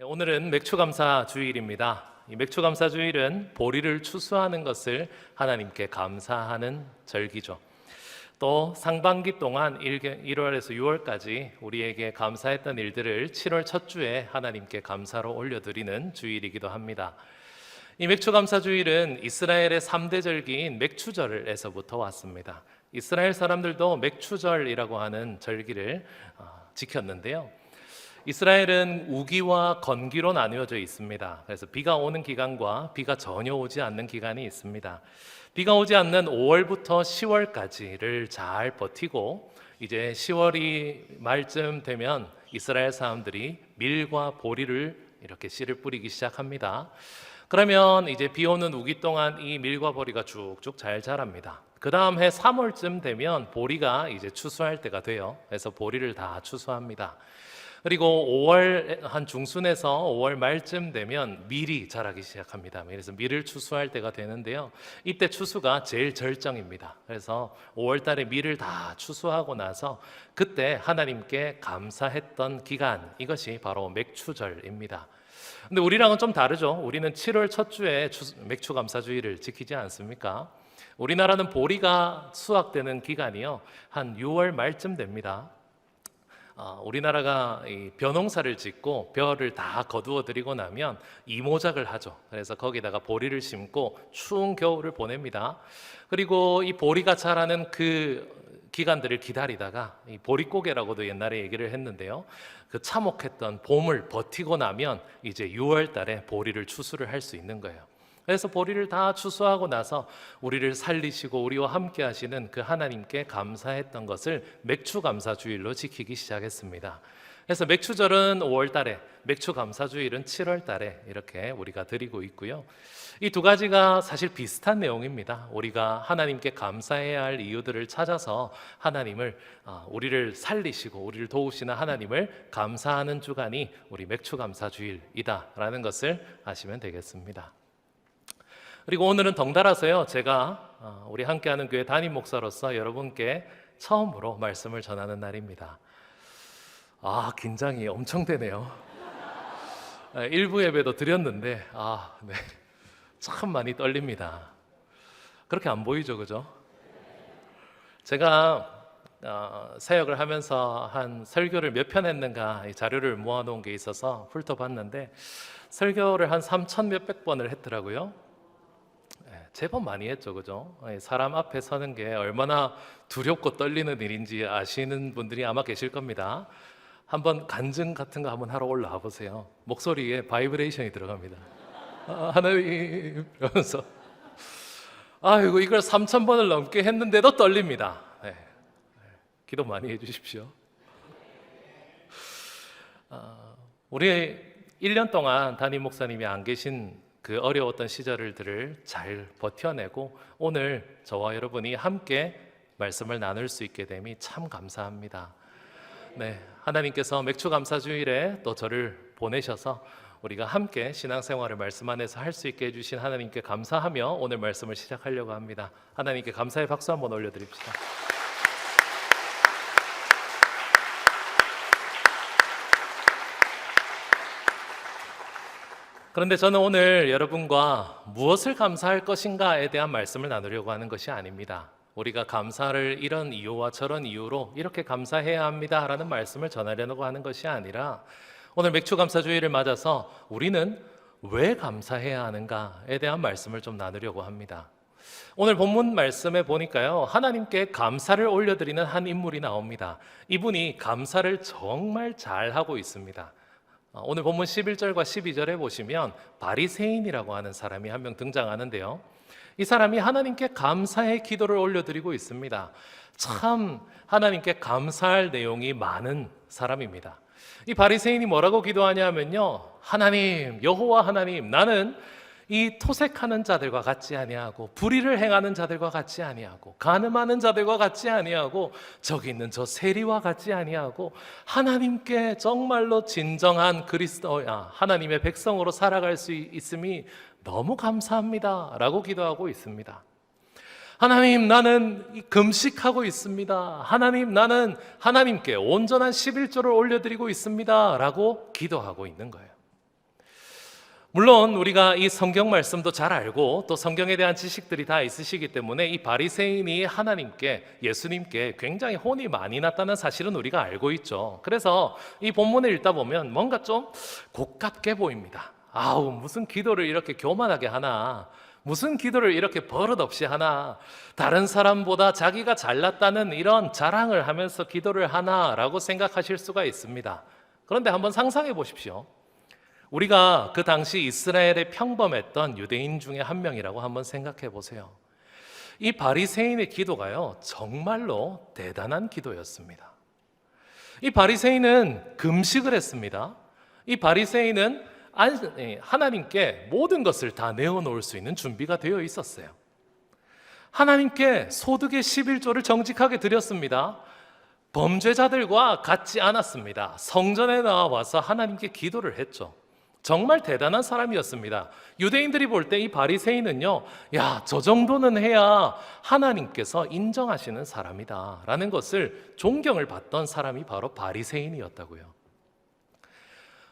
오늘은 맥추감사 주일입니다. 이 맥추감사 주일은 보리를 추수하는 것을 하나님께 감사하는 절기죠. 또 상반기 동안 1월에서 6월까지 우리에게 감사했던 일들을 7월 첫 주에 하나님께 감사로 올려드리는 주일이기도 합니다. 이 맥추감사 주일은 이스라엘의 3대 절기인 맥추절에서부터 왔습니다. 이스라엘 사람들도 맥추절이라고 하는 절기를 지켰는데요. 이스라엘은 우기와 건기로 나누어져 있습니다. 그래서 비가 오는 기간과 비가 전혀 오지 않는 기간이 있습니다. 비가 오지 않는 5월부터 10월까지를 잘 버티고 이제 10월이 말쯤 되면 이스라엘 사람들이 밀과 보리를 이렇게 씨를 뿌리기 시작합니다. 그러면 이제 비 오는 우기 동안 이 밀과 보리가 쭉쭉 잘 자랍니다. 그 다음 해 3월쯤 되면 보리가 이제 추수할 때가 돼요. 그래서 보리를 다 추수합니다. 그리고 5월 한 중순에서 5월 말쯤 되면 밀이 자라기 시작합니다. 그래서 밀을 추수할 때가 되는데요. 이때 추수가 제일 절정입니다. 그래서 5월 달에 밀을 다 추수하고 나서 그때 하나님께 감사했던 기간, 이것이 바로 맥추절입니다. 근데 우리랑은 좀 다르죠. 우리는 7월 첫 주에 맥추감사주의를 지키지 않습니까? 우리나라는 보리가 수확되는 기간이요, 한 6월 말쯤 됩니다. 우리나라가 이 벼농사를 짓고 벼를 다 거두어 들이고 나면 이모작을 하죠. 그래서 거기다가 보리를 심고 추운 겨울을 보냅니다. 그리고 이 보리가 자라는 그 기간들을 기다리다가 이 보릿고개라고도 옛날에 얘기를 했는데요, 그 참혹했던 봄을 버티고 나면 이제 6월 달에 보리를 추수를 할 수 있는 거예요. 그래서 보리를 다 추수하고 나서 우리를 살리시고 우리와 함께 하시는 그 하나님께 감사했던 것을 맥추감사주일로 지키기 시작했습니다. 그래서 맥추절은 5월 달에, 맥추감사주일은 7월 달에 이렇게 우리가 드리고 있고요. 이 두 가지가 사실 비슷한 내용입니다. 우리가 하나님께 감사해야 할 이유들을 찾아서 하나님을, 우리를 살리시고 우리를 도우시는 하나님을 감사하는 주간이 우리 맥추감사주일이다라는 것을 아시면 되겠습니다. 그리고 오늘은 덩달아서요, 제가 우리 함께하는 교회 담임 목사로서 여러분께 처음으로 말씀을 전하는 날입니다. 긴장이 엄청 되네요. 일부 예배도 드렸는데 네, 참 많이 떨립니다. 그렇게 안 보이죠, 그죠? 제가 사역을 하면서 한 설교를 몇 편 했는가 자료를 모아놓은 게 있어서 훑어봤는데 설교를 한 3,000 몇백 번을 했더라고요. 제법 많이 했죠, 그죠? 사람 앞에 서는 게 얼마나 두렵고 떨리는 일인지 아시는 분들이 아마 계실 겁니다. 한번 간증 같은 거 한번 하러 올라와 보세요. 목소리에 바이브레이션이 들어갑니다. 하나님 이러면서 이걸 3,000번을 넘게 했는데도 떨립니다. 네. 기도 많이 해주십시오. 우리 1년 동안 담임 목사님이 안 계신 그 어려웠던 시절들을 잘 버텨내고 오늘 저와 여러분이 함께 말씀을 나눌 수 있게 됨이 참 감사합니다. 네, 하나님께서 맥추감사주일에 또 저를 보내셔서 우리가 함께 신앙생활을 말씀 안에서 할 수 있게 해주신 하나님께 감사하며 오늘 말씀을 시작하려고 합니다. 하나님께 감사의 박수 한번 올려드립시다. 그런데 저는 오늘 여러분과 무엇을 감사할 것인가에 대한 말씀을 나누려고 하는 것이 아닙니다. 우리가 감사를 이런 이유와 저런 이유로 이렇게 감사해야 합니다 라는 말씀을 전하려고 하는 것이 아니라 오늘 맥추감사주일을 맞아서 우리는 왜 감사해야 하는가에 대한 말씀을 좀 나누려고 합니다. 오늘 본문 말씀에 보니까요, 하나님께 감사를 올려드리는 한 인물이 나옵니다. 이분이 감사를 정말 잘하고 있습니다. 오늘 본문 11절과 12절에 보시면 바리새인이라고 하는 사람이 한 명 등장하는데요, 이 사람이 하나님께 감사의 기도를 올려드리고 있습니다. 참 하나님께 감사할 내용이 많은 사람입니다. 이 바리새인이 뭐라고 기도하냐면요, 하나님, 여호와 하나님, 나는 이 토색하는 자들과 같지 아니하고 불의를 행하는 자들과 같지 아니하고 간음하는 자들과 같지 아니하고 저기 있는 저 세리와 같지 아니하고 하나님께 정말로 진정한 그리스도야, 하나님의 백성으로 살아갈 수 있음이 너무 감사합니다 라고 기도하고 있습니다. 하나님, 나는 금식하고 있습니다. 하나님, 나는 하나님께 온전한 11조를 올려드리고 있습니다 라고 기도하고 있는 거예요. 물론 우리가 이 성경 말씀도 잘 알고 또 성경에 대한 지식들이 다 있으시기 때문에 이 바리새인이 하나님께, 예수님께 굉장히 혼이 많이 났다는 사실은 우리가 알고 있죠. 그래서 이 본문을 읽다 보면 뭔가 좀 고깝게 보입니다. 아우, 무슨 기도를 이렇게 교만하게 하나, 무슨 기도를 이렇게 버릇없이 하나, 다른 사람보다 자기가 잘났다는 이런 자랑을 하면서 기도를 하나라고 생각하실 수가 있습니다. 그런데 한번 상상해 보십시오. 우리가 그 당시 이스라엘에 평범했던 유대인 중에 한 명이라고 한번 생각해 보세요. 이 바리새인의 기도가요, 정말로 대단한 기도였습니다. 이 바리새인은 금식을 했습니다. 이 바리새인은 하나님께 모든 것을 다 내어놓을 수 있는 준비가 되어 있었어요. 하나님께 소득의 11조를 정직하게 드렸습니다. 범죄자들과 같지 않았습니다. 성전에 나와서 하나님께 기도를 했죠. 정말 대단한 사람이었습니다. 유대인들이 볼 때 이 바리새인은요, 야, 저 정도는 해야 하나님께서 인정하시는 사람이다 라는 것을 존경을 받던 사람이 바로 바리새인이었다고요.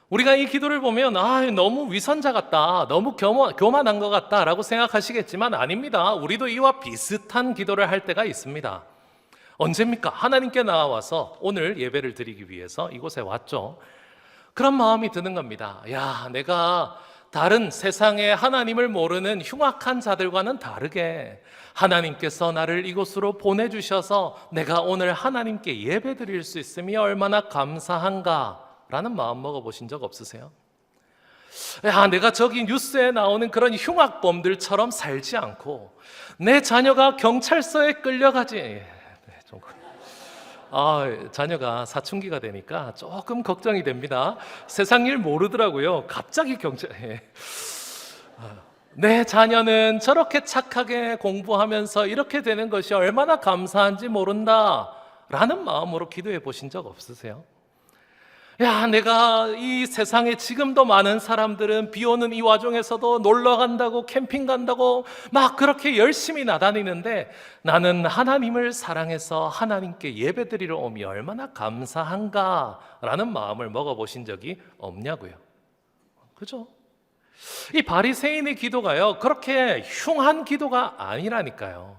우리가 이 기도를 보면 너무 위선자 같다, 너무 교만한 것 같다 라고 생각하시겠지만 아닙니다. 우리도 이와 비슷한 기도를 할 때가 있습니다. 언제입니까? 하나님께 나와서 오늘 예배를 드리기 위해서 이곳에 왔죠. 그런 마음이 드는 겁니다. 야, 내가 다른 세상에 하나님을 모르는 흉악한 자들과는 다르게 하나님께서 나를 이곳으로 보내주셔서 내가 오늘 하나님께 예배 드릴 수 있음이 얼마나 감사한가 라는 마음 먹어보신 적 없으세요? 야, 내가 저기 뉴스에 나오는 그런 흉악범들처럼 살지 않고 내 자녀가 경찰서에 끌려가지. 자녀가 사춘기가 되니까 조금 걱정이 됩니다. 세상 일 모르더라고요. 갑자기 내 자녀는 저렇게 착하게 공부하면서 이렇게 되는 것이 얼마나 감사한지 모른다 라는 마음으로 기도해 보신 적 없으세요? 야, 내가 이 세상에 지금도 많은 사람들은 비 오는 이 와중에서도 놀러 간다고, 캠핑 간다고 막 그렇게 열심히 나다니는데 나는 하나님을 사랑해서 하나님께 예배 드리러 오미 얼마나 감사한가 라는 마음을 먹어보신 적이 없냐고요. 그죠? 이 바리새인의 기도가요, 그렇게 흉한 기도가 아니라니까요.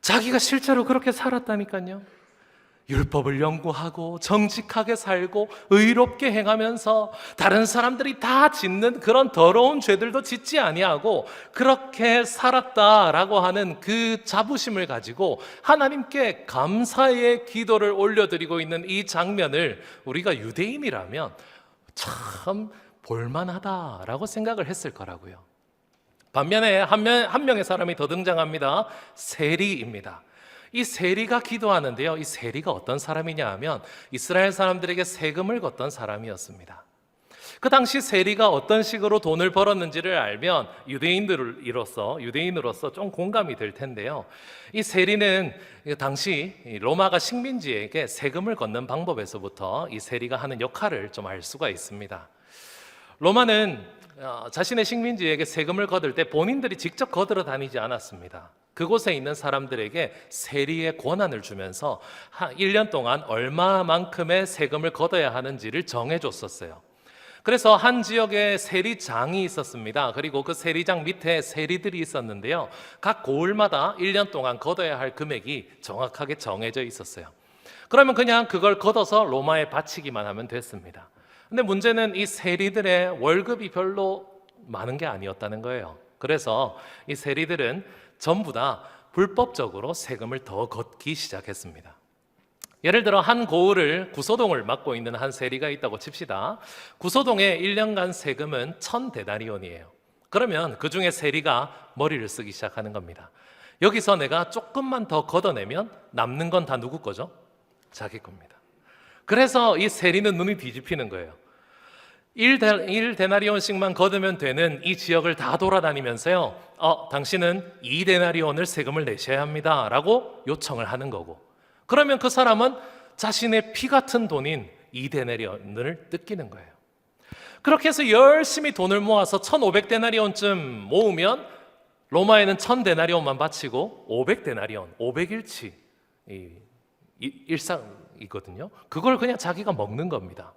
자기가 실제로 그렇게 살았다니까요. 율법을 연구하고 정직하게 살고 의롭게 행하면서 다른 사람들이 다 짓는 그런 더러운 죄들도 짓지 아니하고 그렇게 살았다라고 하는 그 자부심을 가지고 하나님께 감사의 기도를 올려드리고 있는 이 장면을 우리가 유대인이라면 참 볼만하다라고 생각을 했을 거라고요. 반면에 한 명의 사람이 더 등장합니다. 세리입니다. 이 세리가 기도하는데요, 이 세리가 어떤 사람이냐 하면 이스라엘 사람들에게 세금을 걷던 사람이었습니다. 그 당시 세리가 어떤 식으로 돈을 벌었는지를 알면 유대인으로서 좀 공감이 될 텐데요. 이 세리는 당시 로마가 식민지에게 세금을 걷는 방법에서부터 이 세리가 하는 역할을 좀 알 수가 있습니다. 로마는 자신의 식민지에게 세금을 거둘 때 본인들이 직접 거들어 다니지 않았습니다. 그곳에 있는 사람들에게 세리의 권한을 주면서 1년 동안 얼마만큼의 세금을 걷어야 하는지를 정해줬었어요. 그래서 한 지역에 세리장이 있었습니다. 그리고 그 세리장 밑에 세리들이 있었는데요. 각 고을마다 1년 동안 걷어야 할 금액이 정확하게 정해져 있었어요. 그러면 그냥 그걸 걷어서 로마에 바치기만 하면 됐습니다. 근데 문제는 이 세리들의 월급이 별로 많은 게 아니었다는 거예요. 그래서 이 세리들은 전부 다 불법적으로 세금을 더 걷기 시작했습니다. 예를 들어 한 고을을 구소동을 맡고 있는 한 세리가 있다고 칩시다. 구소동의 1년간 세금은 1000데나리온이에요. 그러면 그 중에 세리가 머리를 쓰기 시작하는 겁니다. 여기서 내가 조금만 더 걷어내면 남는 건 다 누구 거죠? 자기 겁니다. 그래서 이 세리는 눈이 뒤집히는 거예요. 1데나리온씩만 거두면 되는 이 지역을 다 돌아다니면서요, 당신은 2데나리온을 세금을 내셔야 합니다 라고 요청을 하는 거고, 그러면 그 사람은 자신의 피 같은 돈인 2데나리온을 뜯기는 거예요. 그렇게 해서 열심히 돈을 모아서 1500데나리온쯤 모으면 로마에는 1000데나리온만 바치고 500데나리온, 500일치 일상이거든요. 그걸 그냥 자기가 먹는 겁니다.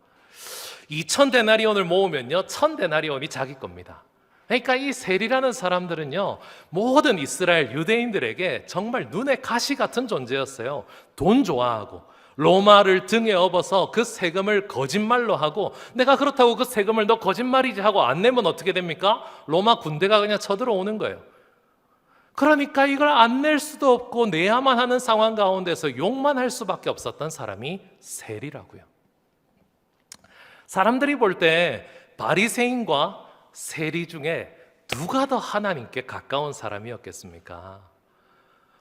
2,000데나리온을 모으면요 1,000데나리온이 자기 겁니다. 그러니까 이 세리라는 사람들은요 모든 이스라엘 유대인들에게 정말 눈에 가시 같은 존재였어요. 돈 좋아하고 로마를 등에 업어서 그 세금을 거짓말로 하고, 내가 그렇다고 그 세금을 너 거짓말이지 하고 안 내면 어떻게 됩니까? 로마 군대가 그냥 쳐들어오는 거예요. 그러니까 이걸 안 낼 수도 없고 내야만 하는 상황 가운데서 욕만 할 수밖에 없었던 사람이 세리라고요. 사람들이 볼 때 바리새인과 세리 중에 누가 더 하나님께 가까운 사람이었겠습니까?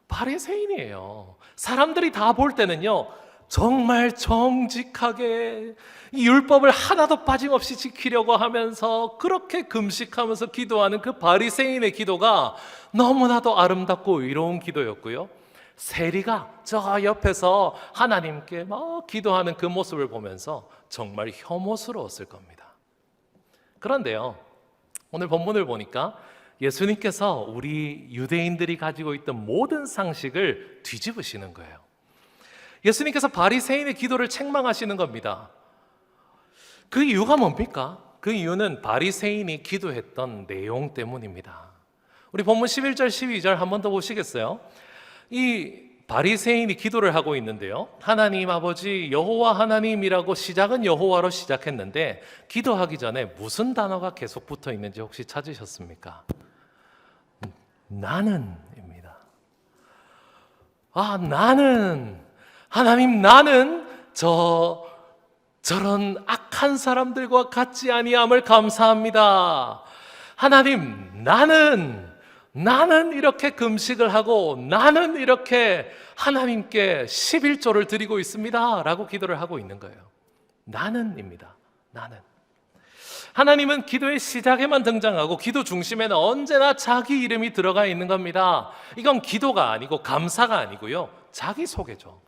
바리새인이에요. 사람들이 다 볼 때는요 정말 정직하게 이 율법을 하나도 빠짐없이 지키려고 하면서 그렇게 금식하면서 기도하는 그 바리새인의 기도가 너무나도 아름답고 의로운 기도였고요, 세리가 저 옆에서 하나님께 막 기도하는 그 모습을 보면서 정말 혐오스러웠을 겁니다. 그런데요, 오늘 본문을 보니까 예수님께서 우리 유대인들이 가지고 있던 모든 상식을 뒤집으시는 거예요. 예수님께서 바리새인의 기도를 책망하시는 겁니다. 그 이유가 뭡니까? 그 이유는 바리새인이 기도했던 내용 때문입니다. 우리 본문 11절 12절 한 번 더 보시겠어요? 이 바리새인이 기도를 하고 있는데요, 하나님 아버지 여호와 하나님이라고 시작은 여호와로 시작했는데 기도하기 전에 무슨 단어가 계속 붙어 있는지 혹시 찾으셨습니까? 나는입니다. 나는, 하나님 나는 저런 악한 사람들과 같지 아니함을 감사합니다. 하나님 나는 이렇게 금식을 하고 나는 이렇게 하나님께 11조를 드리고 있습니다 라고 기도를 하고 있는 거예요. 나는입니다. 나는. 하나님은 기도의 시작에만 등장하고 기도 중심에는 언제나 자기 이름이 들어가 있는 겁니다. 이건 기도가 아니고 감사가 아니고요, 자기 소개죠.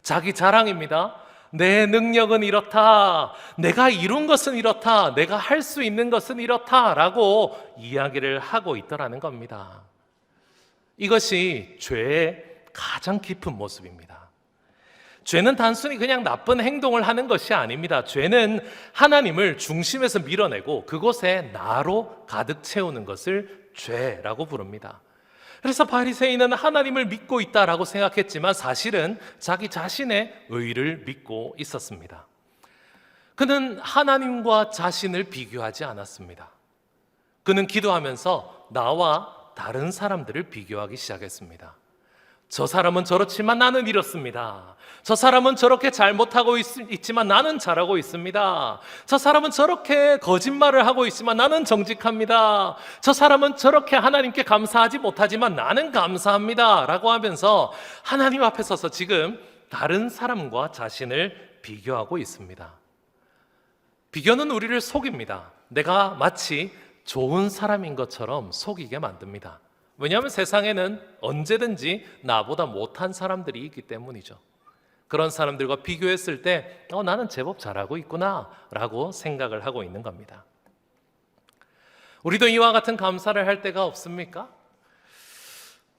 자기 자랑입니다. 내 능력은 이렇다, 내가 이룬 것은 이렇다, 내가 할 수 있는 것은 이렇다 라고 이야기를 하고 있더라는 겁니다. 이것이 죄의 가장 깊은 모습입니다. 죄는 단순히 그냥 나쁜 행동을 하는 것이 아닙니다. 죄는 하나님을 중심에서 밀어내고 그곳에 나로 가득 채우는 것을 죄라고 부릅니다. 그래서 바리새인은 하나님을 믿고 있다라고 생각했지만 사실은 자기 자신의 의를 믿고 있었습니다. 그는 하나님과 자신을 비교하지 않았습니다. 그는 기도하면서 나와 다른 사람들을 비교하기 시작했습니다. 저 사람은 저렇지만 나는 이렇습니다. 저 사람은 저렇게 잘못하고 있지만 나는 잘하고 있습니다. 저 사람은 저렇게 거짓말을 하고 있지만 나는 정직합니다. 저 사람은 저렇게 하나님께 감사하지 못하지만 나는 감사합니다 라고 하면서 하나님 앞에 서서 지금 다른 사람과 자신을 비교하고 있습니다. 비교는 우리를 속입니다. 내가 마치 좋은 사람인 것처럼 속이게 만듭니다. 왜냐하면 세상에는 언제든지 나보다 못한 사람들이 있기 때문이죠. 그런 사람들과 비교했을 때 나는 제법 잘하고 있구나 라고 생각을 하고 있는 겁니다. 우리도 이와 같은 감사를 할 때가 없습니까?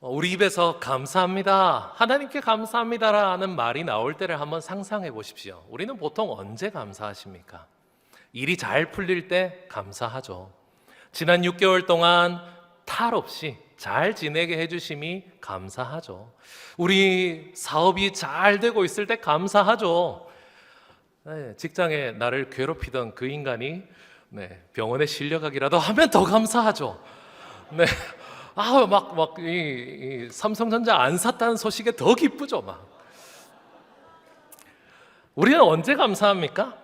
우리 입에서 감사합니다, 하나님께 감사합니다라는 말이 나올 때를 한번 상상해 보십시오. 우리는 보통 언제 감사하십니까? 일이 잘 풀릴 때 감사하죠. 지난 6개월 동안 탈 없이 잘 지내게 해주심이 감사하죠. 우리 사업이 잘 되고 있을 때 감사하죠. 직장에 나를 괴롭히던 그 인간이 병원에 실려가기라도 하면 더 감사하죠. 이 삼성전자 안 샀다는 소식에 더 기쁘죠. 우리는 언제 감사합니까?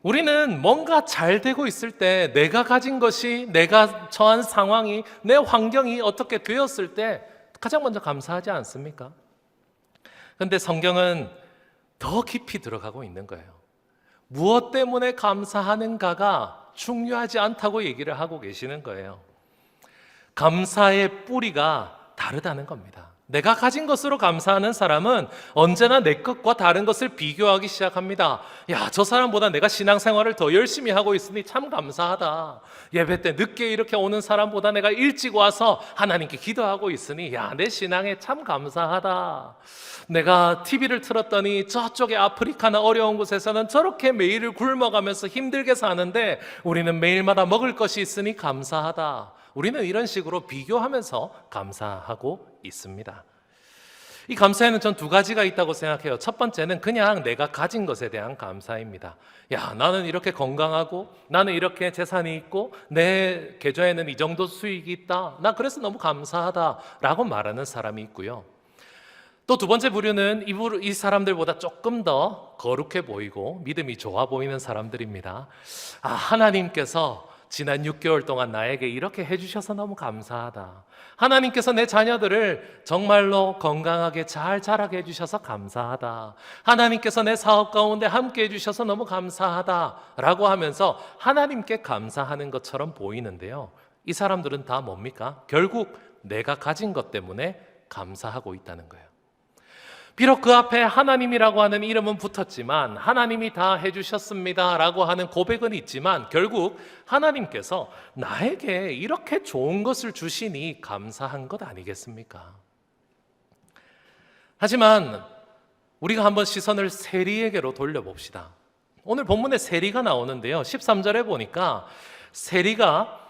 우리는 뭔가 잘 되고 있을 때, 내가 가진 것이, 내가 처한 상황이, 내 환경이 어떻게 되었을 때 가장 먼저 감사하지 않습니까? 그런데 성경은 더 깊이 들어가고 있는 거예요. 무엇 때문에 감사하는가가 중요하지 않다고 얘기를 하고 계시는 거예요. 감사의 뿌리가 다르다는 겁니다. 내가 가진 것으로 감사하는 사람은 언제나 내 것과 다른 것을 비교하기 시작합니다. 야, 저 사람보다 내가 신앙생활을 더 열심히 하고 있으니 참 감사하다. 예배 때 늦게 이렇게 오는 사람보다 내가 일찍 와서 하나님께 기도하고 있으니 야, 내 신앙에 참 감사하다. 내가 TV를 틀었더니 저쪽에 아프리카나 어려운 곳에서는 저렇게 매일을 굶어가면서 힘들게 사는데 우리는 매일마다 먹을 것이 있으니 감사하다. 우리는 이런 식으로 비교하면서 감사하고 있습니다. 이 감사에는 전 두 가지가 있다고 생각해요. 첫 번째는 그냥 내가 가진 것에 대한 감사입니다. 야, 나는 이렇게 건강하고 나는 이렇게 재산이 있고 내 계좌에는 이 정도 수익이 있다. 나 그래서 너무 감사하다라고 말하는 사람이 있고요. 또 두 번째 부류는 이 사람들보다 조금 더 거룩해 보이고 믿음이 좋아 보이는 사람들입니다. 아, 하나님께서 지난 6개월 동안 나에게 이렇게 해주셔서 너무 감사하다. 하나님께서 내 자녀들을 정말로 건강하게 잘 자라게 해주셔서 감사하다. 하나님께서 내 사업 가운데 함께 해주셔서 너무 감사하다 라고 하면서 하나님께 감사하는 것처럼 보이는데요, 이 사람들은 다 뭡니까? 결국 내가 가진 것 때문에 감사하고 있다는 거예요. 비록 그 앞에 하나님이라고 하는 이름은 붙었지만 하나님이 다 해주셨습니다 라고 하는 고백은 있지만 결국 하나님께서 나에게 이렇게 좋은 것을 주시니 감사한 것 아니겠습니까? 하지만 우리가 한번 시선을 세리에게로 돌려봅시다. 오늘 본문에 세리가 나오는데요, 13절에 보니까 세리가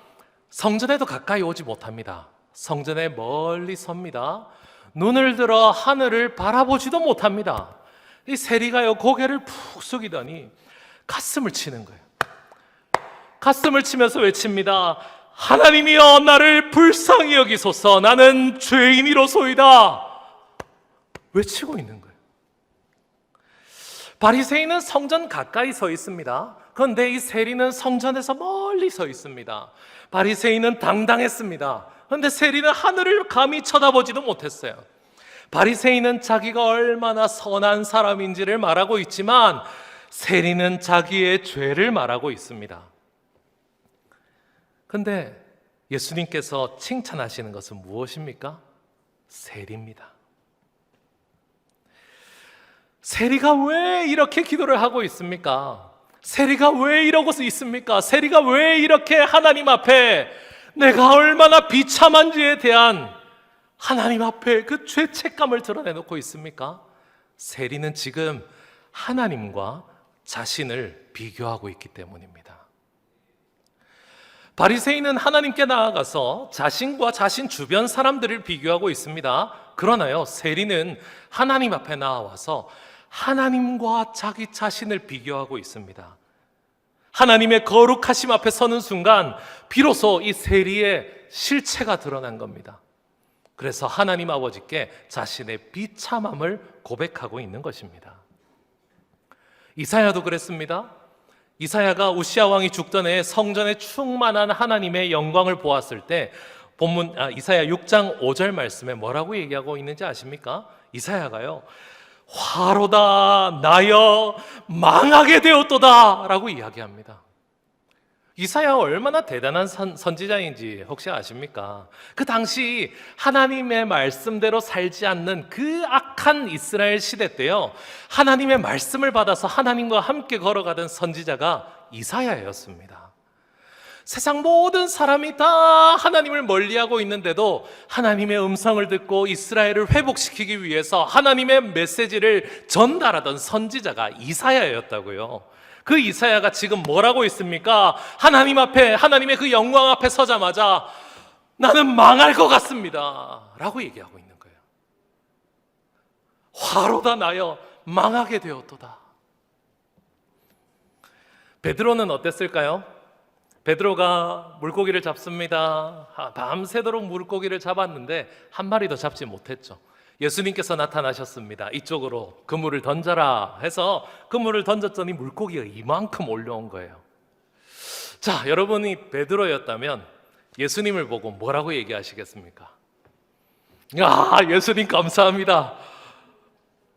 성전에도 가까이 오지 못합니다. 성전에 멀리 섭니다. 눈을 들어 하늘을 바라보지도 못합니다. 이 세리가요, 고개를 푹 숙이더니 가슴을 치는 거예요. 가슴을 치면서 외칩니다. 하나님이여, 나를 불쌍히 여기소서. 나는 죄인이로소이다. 외치고 있는 거예요. 바리새인은 성전 가까이 서 있습니다. 그런데 이 세리는 성전에서 멀리 서 있습니다. 바리새인은 당당했습니다. 그런데 세리는 하늘을 감히 쳐다보지도 못했어요. 바리새인은 자기가 얼마나 선한 사람인지를 말하고 있지만 세리는 자기의 죄를 말하고 있습니다. 그런데 예수님께서 칭찬하시는 것은 무엇입니까? 세리입니다. 세리가 왜 이렇게 기도를 하고 있습니까? 세리가 왜 이러고 있습니까? 세리가 왜 이렇게 하나님 앞에 내가 얼마나 비참한지에 대한 하나님 앞에 그 죄책감을 드러내놓고 있습니까? 세리는 지금 하나님과 자신을 비교하고 있기 때문입니다. 바리새인은 하나님께 나아가서 자신과 자신 주변 사람들을 비교하고 있습니다. 그러나요, 세리는 하나님 앞에 나와서 하나님과 자기 자신을 비교하고 있습니다. 하나님의 거룩하심 앞에 서는 순간 비로소 이 세리의 실체가 드러난 겁니다. 그래서 하나님 아버지께 자신의 비참함을 고백하고 있는 것입니다. 이사야도 그랬습니다. 이사야가 우시아 왕이 죽던 해에 성전에 충만한 하나님의 영광을 보았을 때 이사야 6장 5절 말씀에 뭐라고 얘기하고 있는지 아십니까? 이사야가요, 화로다 나여 망하게 되었도다 라고 이야기합니다. 이사야가 얼마나 대단한 선지자인지 혹시 아십니까? 그 당시 하나님의 말씀대로 살지 않는 그 악한 이스라엘 시대 때요, 하나님의 말씀을 받아서 하나님과 함께 걸어가던 선지자가 이사야였습니다. 세상 모든 사람이 다 하나님을 멀리하고 있는데도 하나님의 음성을 듣고 이스라엘을 회복시키기 위해서 하나님의 메시지를 전달하던 선지자가 이사야였다고요. 그 이사야가 지금 뭐라고 있습니까? 하나님 앞에, 하나님의 그 영광 앞에 서자마자 나는 망할 것 같습니다 라고 얘기하고 있는 거예요. 화로다 나여 망하게 되었도다. 베드로는 어땠을까요? 베드로가 물고기를 잡습니다. 밤새도록 물고기를 잡았는데 한 마리도 잡지 못했죠. 예수님께서 나타나셨습니다. 이쪽으로 그물을 던져라 해서 그물을 던졌더니 물고기가 이만큼 올라온 거예요. 자, 여러분이 베드로였다면 예수님을 보고 뭐라고 얘기하시겠습니까? 야, 예수님 감사합니다.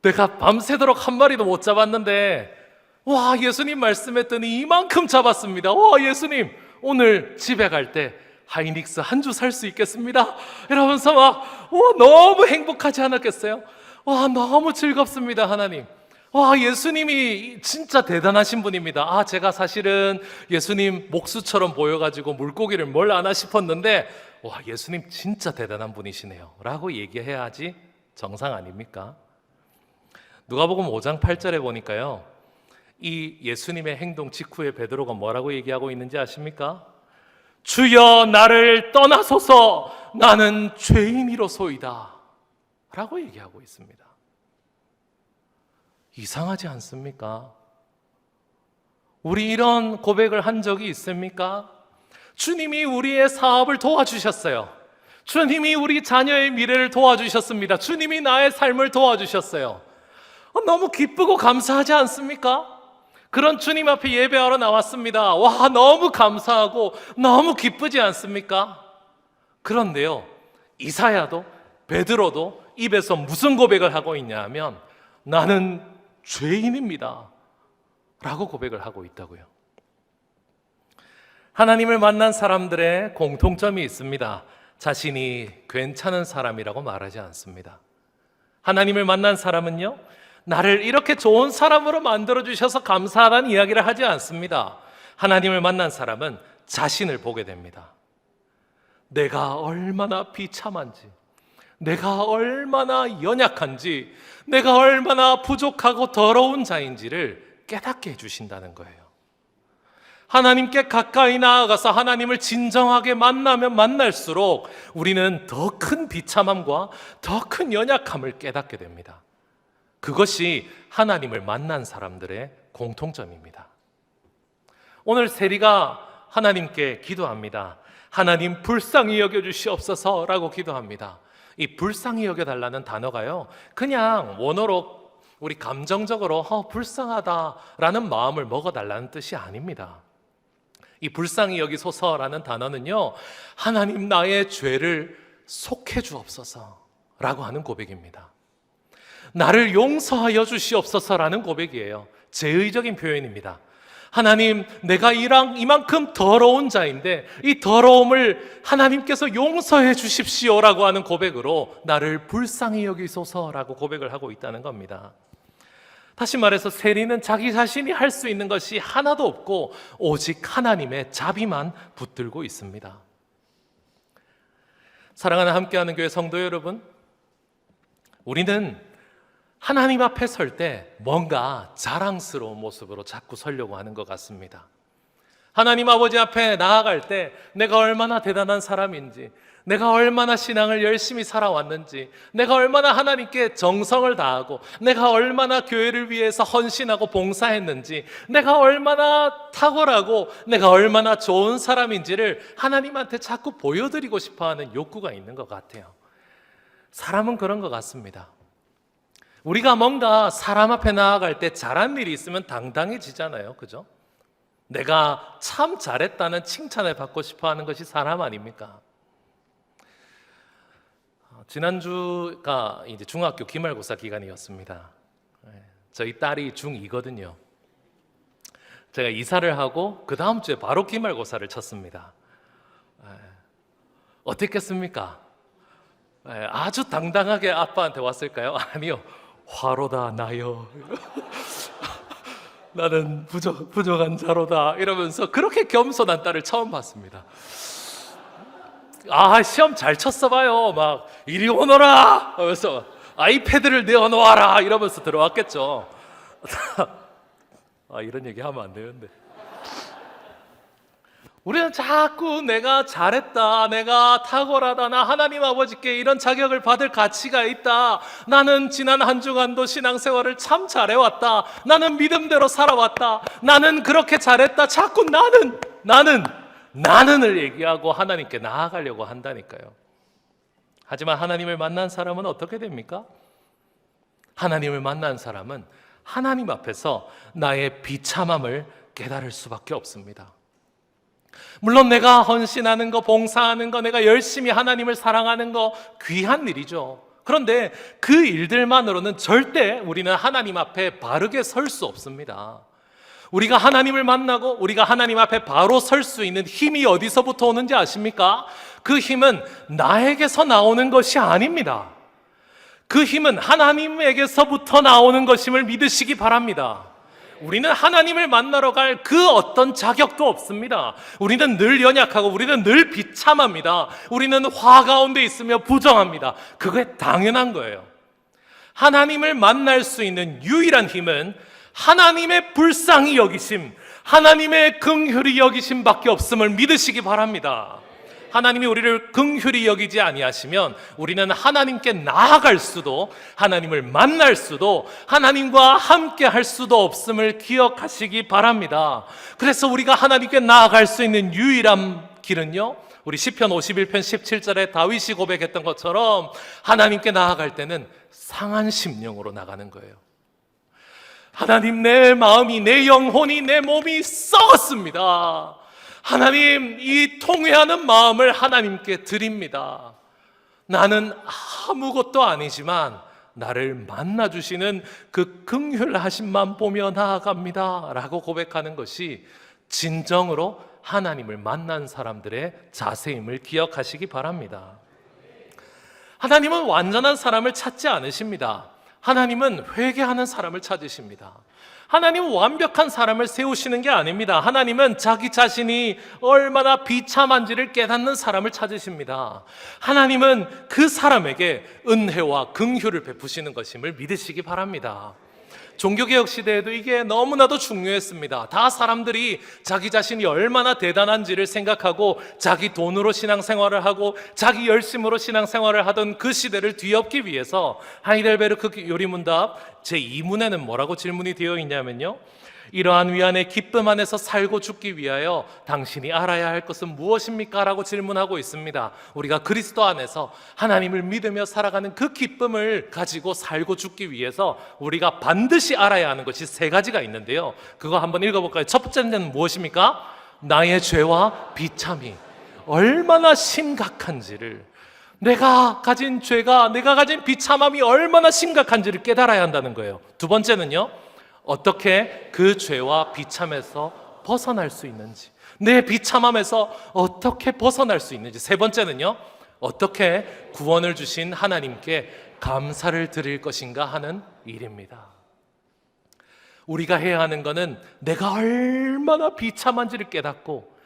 내가 밤새도록 한 마리도 못 잡았는데 와, 예수님 말씀했더니 이만큼 잡았습니다. 와, 예수님 오늘 집에 갈 때 하이닉스 한 주 살 수 있겠습니다 이러면서 막 너무 행복하지 않았겠어요? 와, 너무 즐겁습니다. 하나님, 와, 예수님이 진짜 대단하신 분입니다. 제가 사실은 예수님 목수처럼 보여가지고 물고기를 뭘 아나 싶었는데, 와, 예수님 진짜 대단한 분이시네요 라고 얘기해야지 정상 아닙니까? 누가복음 5장 8절에 보니까요, 이 예수님의 행동 직후에 베드로가 뭐라고 얘기하고 있는지 아십니까? 주여, 나를 떠나소서, 나는 죄인이로소이다 라고 얘기하고 있습니다. 이상하지 않습니까? 우리 이런 고백을 한 적이 있습니까? 주님이 우리의 사업을 도와주셨어요. 주님이 우리 자녀의 미래를 도와주셨습니다. 주님이 나의 삶을 도와주셨어요. 너무 기쁘고 감사하지 않습니까? 그런 주님 앞에 예배하러 나왔습니다. 와, 너무 감사하고 너무 기쁘지 않습니까? 그런데요, 이사야도 베드로도 입에서 무슨 고백을 하고 있냐 하면, 나는 죄인입니다 라고 고백을 하고 있다고요. 하나님을 만난 사람들의 공통점이 있습니다. 자신이 괜찮은 사람이라고 말하지 않습니다. 하나님을 만난 사람은요, 나를 이렇게 좋은 사람으로 만들어주셔서 감사하다는 이야기를 하지 않습니다. 하나님을 만난 사람은 자신을 보게 됩니다. 내가 얼마나 비참한지, 내가 얼마나 연약한지, 내가 얼마나 부족하고 더러운 자인지를 깨닫게 해주신다는 거예요. 하나님께 가까이 나아가서 하나님을 진정하게 만나면 만날수록 우리는 더 큰 비참함과 더 큰 연약함을 깨닫게 됩니다. 그것이 하나님을 만난 사람들의 공통점입니다. 오늘 세리가 하나님께 기도합니다. 하나님, 불쌍히 여겨주시옵소서라고 기도합니다. 이 불쌍히 여겨달라는 단어가요, 그냥 원어로 우리 감정적으로 불쌍하다라는 마음을 먹어달라는 뜻이 아닙니다. 이 불쌍히 여기소서라는 단어는요, 하나님, 나의 죄를 속해 주옵소서라고 하는 고백입니다. 나를 용서하여 주시옵소서라는 고백이에요. 제의적인 표현입니다. 하나님, 내가 이만큼 더러운 자인데 이 더러움을 하나님께서 용서해 주십시오라고 하는 고백으로 나를 불쌍히 여기소서라고 고백을 하고 있다는 겁니다. 다시 말해서 세리는 자기 자신이 할 수 있는 것이 하나도 없고 오직 하나님의 자비만 붙들고 있습니다. 사랑하는 함께하는 교회 성도 여러분, 우리는 하나님 앞에 설 때 뭔가 자랑스러운 모습으로 자꾸 서려고 하는 것 같습니다. 하나님 아버지 앞에 나아갈 때 내가 얼마나 대단한 사람인지, 내가 얼마나 신앙을 열심히 살아왔는지, 내가 얼마나 하나님께 정성을 다하고, 내가 얼마나 교회를 위해서 헌신하고 봉사했는지, 내가 얼마나 탁월하고 내가 얼마나 좋은 사람인지를 하나님한테 자꾸 보여드리고 싶어하는 욕구가 있는 것 같아요. 사람은 그런 것 같습니다. 우리가 뭔가 사람 앞에 나아갈 때 잘한 일이 있으면 당당해지잖아요. 그죠? 내가 참 잘했다는 칭찬을 받고 싶어하는 것이 사람 아닙니까? 지난주가 이제 중학교 기말고사 기간이었습니다. 저희 딸이 중2거든요. 제가 이사를 하고 그 다음 주에 바로 기말고사를 쳤습니다. 어땠겠습니까? 아주 당당하게 아빠한테 왔을까요? 아니요. 화로다 나여. 나는 부족한 자로다 이러면서 그렇게 겸손한 딸을 처음 봤습니다. 시험 잘 쳤어 봐요. 막 이리 오너라 하면서 아이패드를 내어놓아라 이러면서 들어왔겠죠. 이런 얘기 하면 안 되는데. 우리는 자꾸 내가 잘했다, 내가 탁월하다, 나 하나님 아버지께 이런 자격을 받을 가치가 있다, 나는 지난 한 주간도 신앙생활을 참 잘해왔다, 나는 믿음대로 살아왔다, 나는 그렇게 잘했다, 자꾸 나는을 얘기하고 하나님께 나아가려고 한다니까요. 하지만 하나님을 만난 사람은 어떻게 됩니까? 하나님을 만난 사람은 하나님 앞에서 나의 비참함을 깨달을 수밖에 없습니다. 물론 내가 헌신하는 거, 봉사하는 거, 내가 열심히 하나님을 사랑하는 거 귀한 일이죠. 그런데 그 일들만으로는 절대 우리는 하나님 앞에 바르게 설 수 없습니다. 우리가 하나님을 만나고 우리가 하나님 앞에 바로 설 수 있는 힘이 어디서부터 오는지 아십니까? 그 힘은 나에게서 나오는 것이 아닙니다. 그 힘은 하나님에게서부터 나오는 것임을 믿으시기 바랍니다. 우리는 하나님을 만나러 갈 그 어떤 자격도 없습니다. 우리는 늘 연약하고 우리는 늘 비참합니다. 우리는 화 가운데 있으며 부정합니다. 그게 당연한 거예요. 하나님을 만날 수 있는 유일한 힘은 하나님의 불쌍히 여기심, 하나님의 긍휼히 여기심밖에 없음을 믿으시기 바랍니다. 하나님이 우리를 긍휼히 여기지 아니하시면 우리는 하나님께 나아갈 수도, 하나님을 만날 수도, 하나님과 함께 할 수도 없음을 기억하시기 바랍니다. 그래서 우리가 하나님께 나아갈 수 있는 유일한 길은요, 우리 시편 51편 17절에 다윗이 고백했던 것처럼 하나님께 나아갈 때는 상한 심령으로 나가는 거예요. 하나님, 내 마음이, 내 영혼이, 내 몸이 썩었습니다. 하나님, 이 통회하는 마음을 하나님께 드립니다. 나는 아무것도 아니지만 나를 만나주시는 그 긍휼하심만 보며 나아갑니다 라고 고백하는 것이 진정으로 하나님을 만난 사람들의 자세임을 기억하시기 바랍니다. 하나님은 완전한 사람을 찾지 않으십니다. 하나님은 회개하는 사람을 찾으십니다. 하나님은 완벽한 사람을 세우시는 게 아닙니다. 하나님은 자기 자신이 얼마나 비참한지를 깨닫는 사람을 찾으십니다. 하나님은 그 사람에게 은혜와 긍휼을 베푸시는 것임을 믿으시기 바랍니다. 종교개혁 시대에도 이게 너무나도 중요했습니다. 다 사람들이 자기 자신이 얼마나 대단한지를 생각하고 자기 돈으로 신앙생활을 하고 자기 열심으로 신앙생활을 하던 그 시대를 뒤엎기 위해서 하이델베르크 요리문답 제2문에는 뭐라고 질문이 되어 있냐면요, 이러한 위안의 기쁨 안에서 살고 죽기 위하여 당신이 알아야 할 것은 무엇입니까? 라고 질문하고 있습니다. 우리가 그리스도 안에서 하나님을 믿으며 살아가는 그 기쁨을 가지고 살고 죽기 위해서 우리가 반드시 알아야 하는 것이 세 가지가 있는데요, 그거 한번 읽어볼까요? 첫 번째는 무엇입니까? 나의 죄와 비참이 얼마나 심각한지를, 내가 가진 죄가, 내가 가진 비참함이 얼마나 심각한지를 깨달아야 한다는 거예요. 두 번째는요, 어떻게 그 죄와 비참에서 벗어날 수 있는지, 내 비참함에서 어떻게 벗어날 수 있는지. 세 번째는요, 어떻게 구원을 주신 하나님께 감사를 드릴 것인가 하는 일입니다. 우리가 해야 하는 것은 내가 얼마나 비참한지를 깨닫고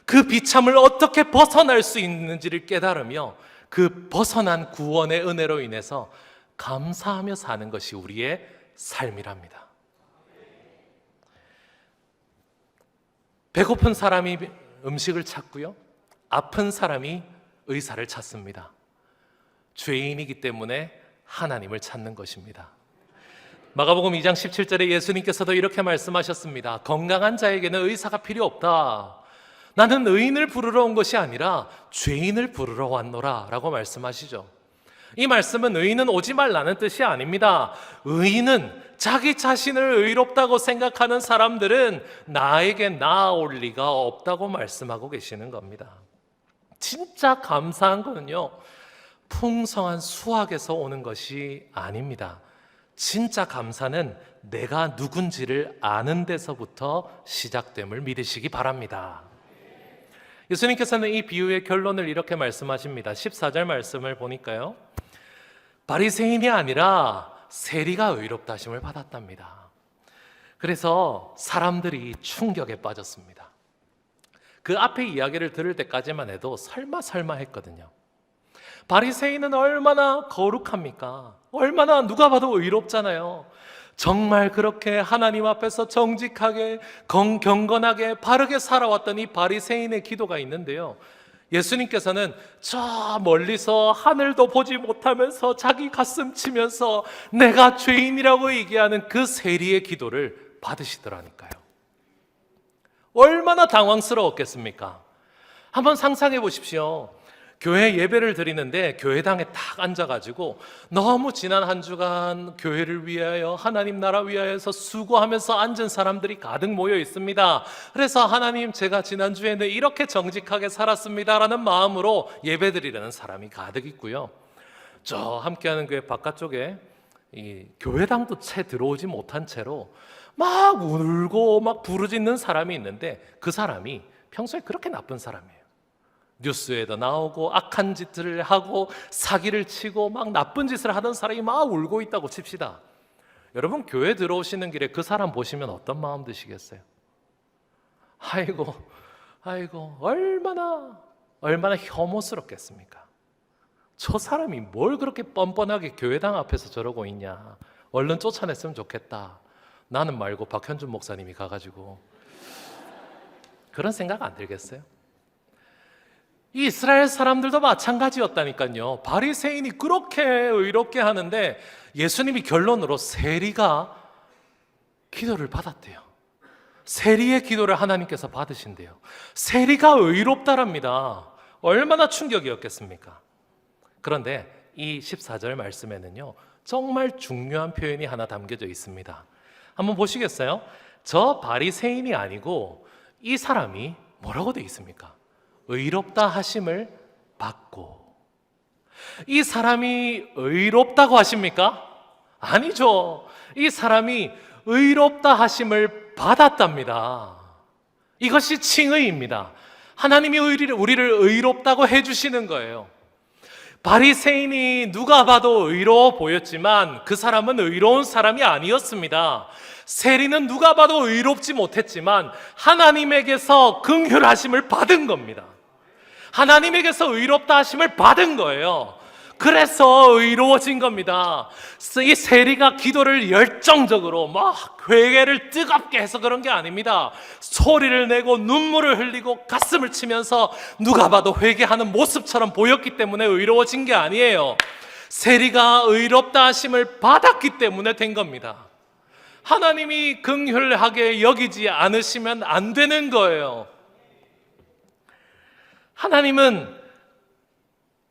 그 비참을 어떻게 벗어날 수 있는지를 깨달으며 그 벗어난 구원의 은혜로 인해서 감사하며 사는 것이 우리의 삶이랍니다. 배고픈 사람이 음식을 찾고요, 아픈 사람이 의사를 찾습니다. 죄인이기 때문에 하나님을 찾는 것입니다. 마가복음 2장 17절에 예수님께서도 이렇게 말씀하셨습니다. 건강한 자에게는 의사가 필요 없다. 나는 의인을 부르러 온 것이 아니라 죄인을 부르러 왔노라 라고 말씀하시죠. 이 말씀은 의인은 오지 말라는 뜻이 아닙니다. 의인은, 자기 자신을 의롭다고 생각하는 사람들은 나에게 나아올 리가 없다고 말씀하고 계시는 겁니다. 진짜 감사한 거는요, 풍성한 수확에서 오는 것이 아닙니다. 진짜 감사는 내가 누군지를 아는 데서부터 시작됨을 믿으시기 바랍니다. 예수님께서는 이 비유의 결론을 이렇게 말씀하십니다. 14절 말씀을 보니까요, 바리새인이 아니라 세리가 의롭다 하심을 받았답니다. 그래서 사람들이 충격에 빠졌습니다. 그 앞에 이야기를 들을 때까지만 해도 설마 했거든요. 바리새인은 얼마나 거룩합니까? 얼마나 누가 봐도 의롭잖아요. 정말 그렇게 하나님 앞에서 정직하게, 경건하게, 바르게 살아왔던 이 바리새인의 기도가 있는데요, 예수님께서는 저 멀리서 하늘도 보지 못하면서 자기 가슴 치면서 내가 죄인이라고 얘기하는 그 세리의 기도를 받으시더라니까요. 얼마나 당황스러웠겠습니까? 한번 상상해 보십시오. 교회 예배를 드리는데 교회당에 딱 앉아가지고 너무 지난 한 주간 교회를 위하여, 하나님 나라 위하여서 수고하면서 앉은 사람들이 가득 모여 있습니다. 그래서 하나님, 제가 지난주에는 이렇게 정직하게 살았습니다 라는 마음으로 예배 드리려는 사람이 가득 있고요, 저 함께하는 교회 바깥쪽에 이 교회당도 채 들어오지 못한 채로 막 울고 막 부르짖는 사람이 있는데 그 사람이 평소에 그렇게 나쁜 사람이에요. 뉴스에도 나오고 악한 짓을 하고 사기를 치고 막 나쁜 짓을 하던 사람이 막 울고 있다고 칩시다. 여러분, 교회 들어오시는 길에 그 사람 보시면 어떤 마음 드시겠어요? 아이고 얼마나 혐오스럽겠습니까? 저 사람이 뭘 그렇게 뻔뻔하게 교회당 앞에서 저러고 있냐, 얼른 쫓아냈으면 좋겠다. 나는 말고 박현준 목사님이 가가지고. 그런 생각 안 들겠어요? 이 이스라엘 사람들도 마찬가지였다니까요. 바리새인이 그렇게 의롭게 하는데 예수님이 결론으로 세리가 기도를 받았대요. 세리의 기도를 하나님께서 받으신대요. 세리가 의롭다랍니다. 얼마나 충격이었겠습니까? 그런데 이 14절 말씀에는요, 정말 중요한 표현이 하나 담겨져 있습니다. 한번 보시겠어요? 저 바리새인이 아니고 이 사람이 뭐라고 되어 있습니까? 의롭다 하심을 받고. 이 사람이 의롭다고 하십니까? 아니죠. 이 사람이 의롭다 하심을 받았답니다. 이것이 칭의입니다. 하나님이 우리를 의롭다고 해주시는 거예요. 바리새인이 누가 봐도 의로워 보였지만 그 사람은 의로운 사람이 아니었습니다. 세리는 누가 봐도 의롭지 못했지만 하나님에게서 긍휼하심을 받은 겁니다. 하나님에게서 의롭다 하심을 받은 거예요. 그래서 의로워진 겁니다. 이 세리가 기도를 열정적으로 막 회개를 뜨겁게 해서 그런 게 아닙니다. 소리를 내고 눈물을 흘리고 가슴을 치면서 누가 봐도 회개하는 모습처럼 보였기 때문에 의로워진 게 아니에요. 세리가 의롭다 하심을 받았기 때문에 된 겁니다. 하나님이 긍휼하게 여기지 않으시면 안 되는 거예요. 하나님은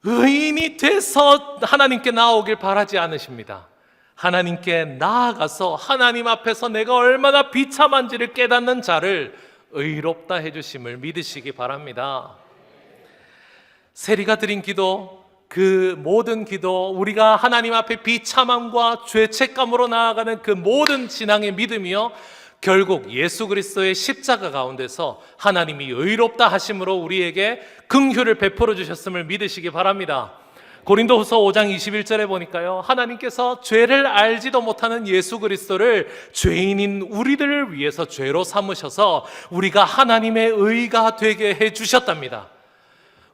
의인이 돼서 하나님께 나오길 바라지 않으십니다. 하나님께 나아가서 하나님 앞에서 내가 얼마나 비참한지를 깨닫는 자를 의롭다 해주심을 믿으시기 바랍니다. 세리가 드린 기도, 그 모든 기도, 우리가 하나님 앞에 비참함과 죄책감으로 나아가는 그 모든 신앙의 믿음이요, 결국 예수 그리스도의 십자가 가운데서 하나님이 의롭다 하심으로 우리에게 긍휼을 베풀어 주셨음을 믿으시기 바랍니다. 고린도후서 5장 21절에 보니까요, 하나님께서 죄를 알지도 못하는 예수 그리스도를 죄인인 우리들을 위해서 죄로 삼으셔서 우리가 하나님의 의가 되게 해 주셨답니다.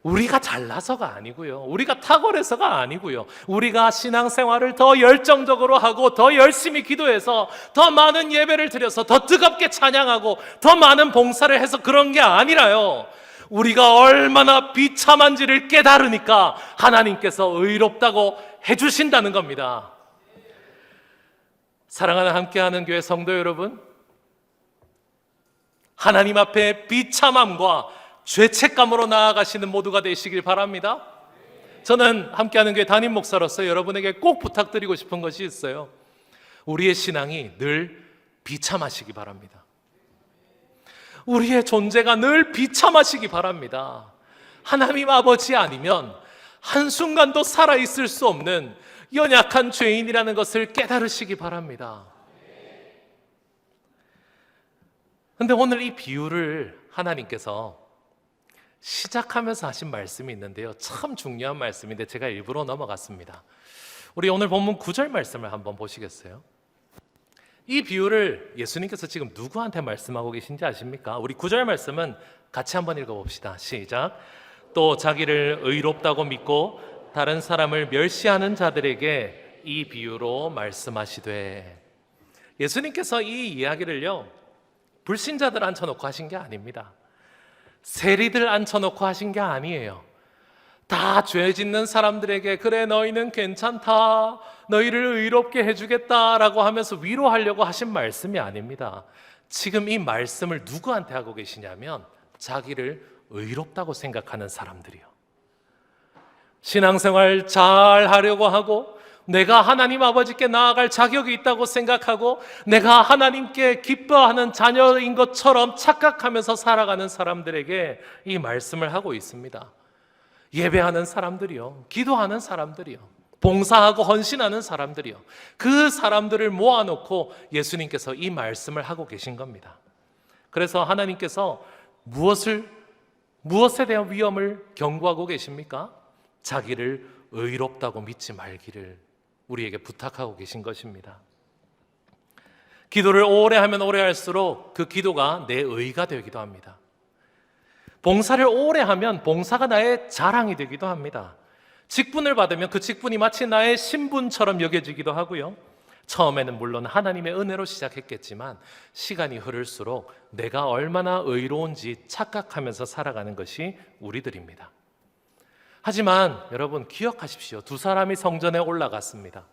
우리가 잘나서가 아니고요, 우리가 탁월해서가 아니고요, 우리가 신앙생활을 더 열정적으로 하고 더 열심히 기도해서 더 많은 예배를 드려서 더 뜨겁게 찬양하고 더 많은 봉사를 해서 그런 게 아니라요, 우리가 얼마나 비참한지를 깨달으니까 하나님께서 의롭다고 해주신다는 겁니다. 사랑하는 함께하는 교회 성도 여러분, 하나님 앞에 비참함과 죄책감으로 나아가시는 모두가 되시길 바랍니다. 저는 함께하는 교회 담임 목사로서 여러분에게 꼭 부탁드리고 싶은 것이 있어요. 우리의 신앙이 늘 비참하시기 바랍니다. 우리의 존재가 늘 비참하시기 바랍니다. 하나님 아버지 아니면 한순간도 살아있을 수 없는 연약한 죄인이라는 것을 깨달으시기 바랍니다. 그런데 오늘 이 비유를 하나님께서 시작하면서 하신 말씀이 있는데요, 참 중요한 말씀인데 제가 일부러 넘어갔습니다. 우리 오늘 본문 9절 말씀을 한번 보시겠어요? 이 비유를 예수님께서 지금 누구한테 말씀하고 계신지 아십니까? 우리 9절 말씀은 같이 한번 읽어봅시다. 시작. 또 자기를 의롭다고 믿고 다른 사람을 멸시하는 자들에게 이 비유로 말씀하시되. 예수님께서 이 이야기를요, 불신자들 앉혀놓고 하신 게 아닙니다. 세리들 앉혀놓고 하신 게 아니에요. 다 죄 짓는 사람들에게 그래 너희는 괜찮다, 너희를 의롭게 해주겠다라고 하면서 위로하려고 하신 말씀이 아닙니다. 지금 이 말씀을 누구한테 하고 계시냐면 자기를 의롭다고 생각하는 사람들이요, 신앙생활 잘 하려고 하고 내가 하나님 아버지께 나아갈 자격이 있다고 생각하고 내가 하나님께 기뻐하는 자녀인 것처럼 착각하면서 살아가는 사람들에게 이 말씀을 하고 있습니다. 예배하는 사람들이요, 기도하는 사람들이요, 봉사하고 헌신하는 사람들이요. 그 사람들을 모아놓고 예수님께서 이 말씀을 하고 계신 겁니다. 그래서 하나님께서 무엇에 대한 위험을 경고하고 계십니까? 자기를 의롭다고 믿지 말기를 우리에게 부탁하고 계신 것입니다. 기도를 오래 하면 오래 할수록 그 기도가 내 의가 되기도 합니다. 봉사를 오래 하면 봉사가 나의 자랑이 되기도 합니다. 직분을 받으면 그 직분이 마치 나의 신분처럼 여겨지기도 하고요. 처음에는 물론 하나님의 은혜로 시작했겠지만 시간이 흐를수록 내가 얼마나 의로운지 착각하면서 살아가는 것이 우리들입니다. 하지만 여러분 기억하십시오. 두 사람이 성전에 올라갔습니다.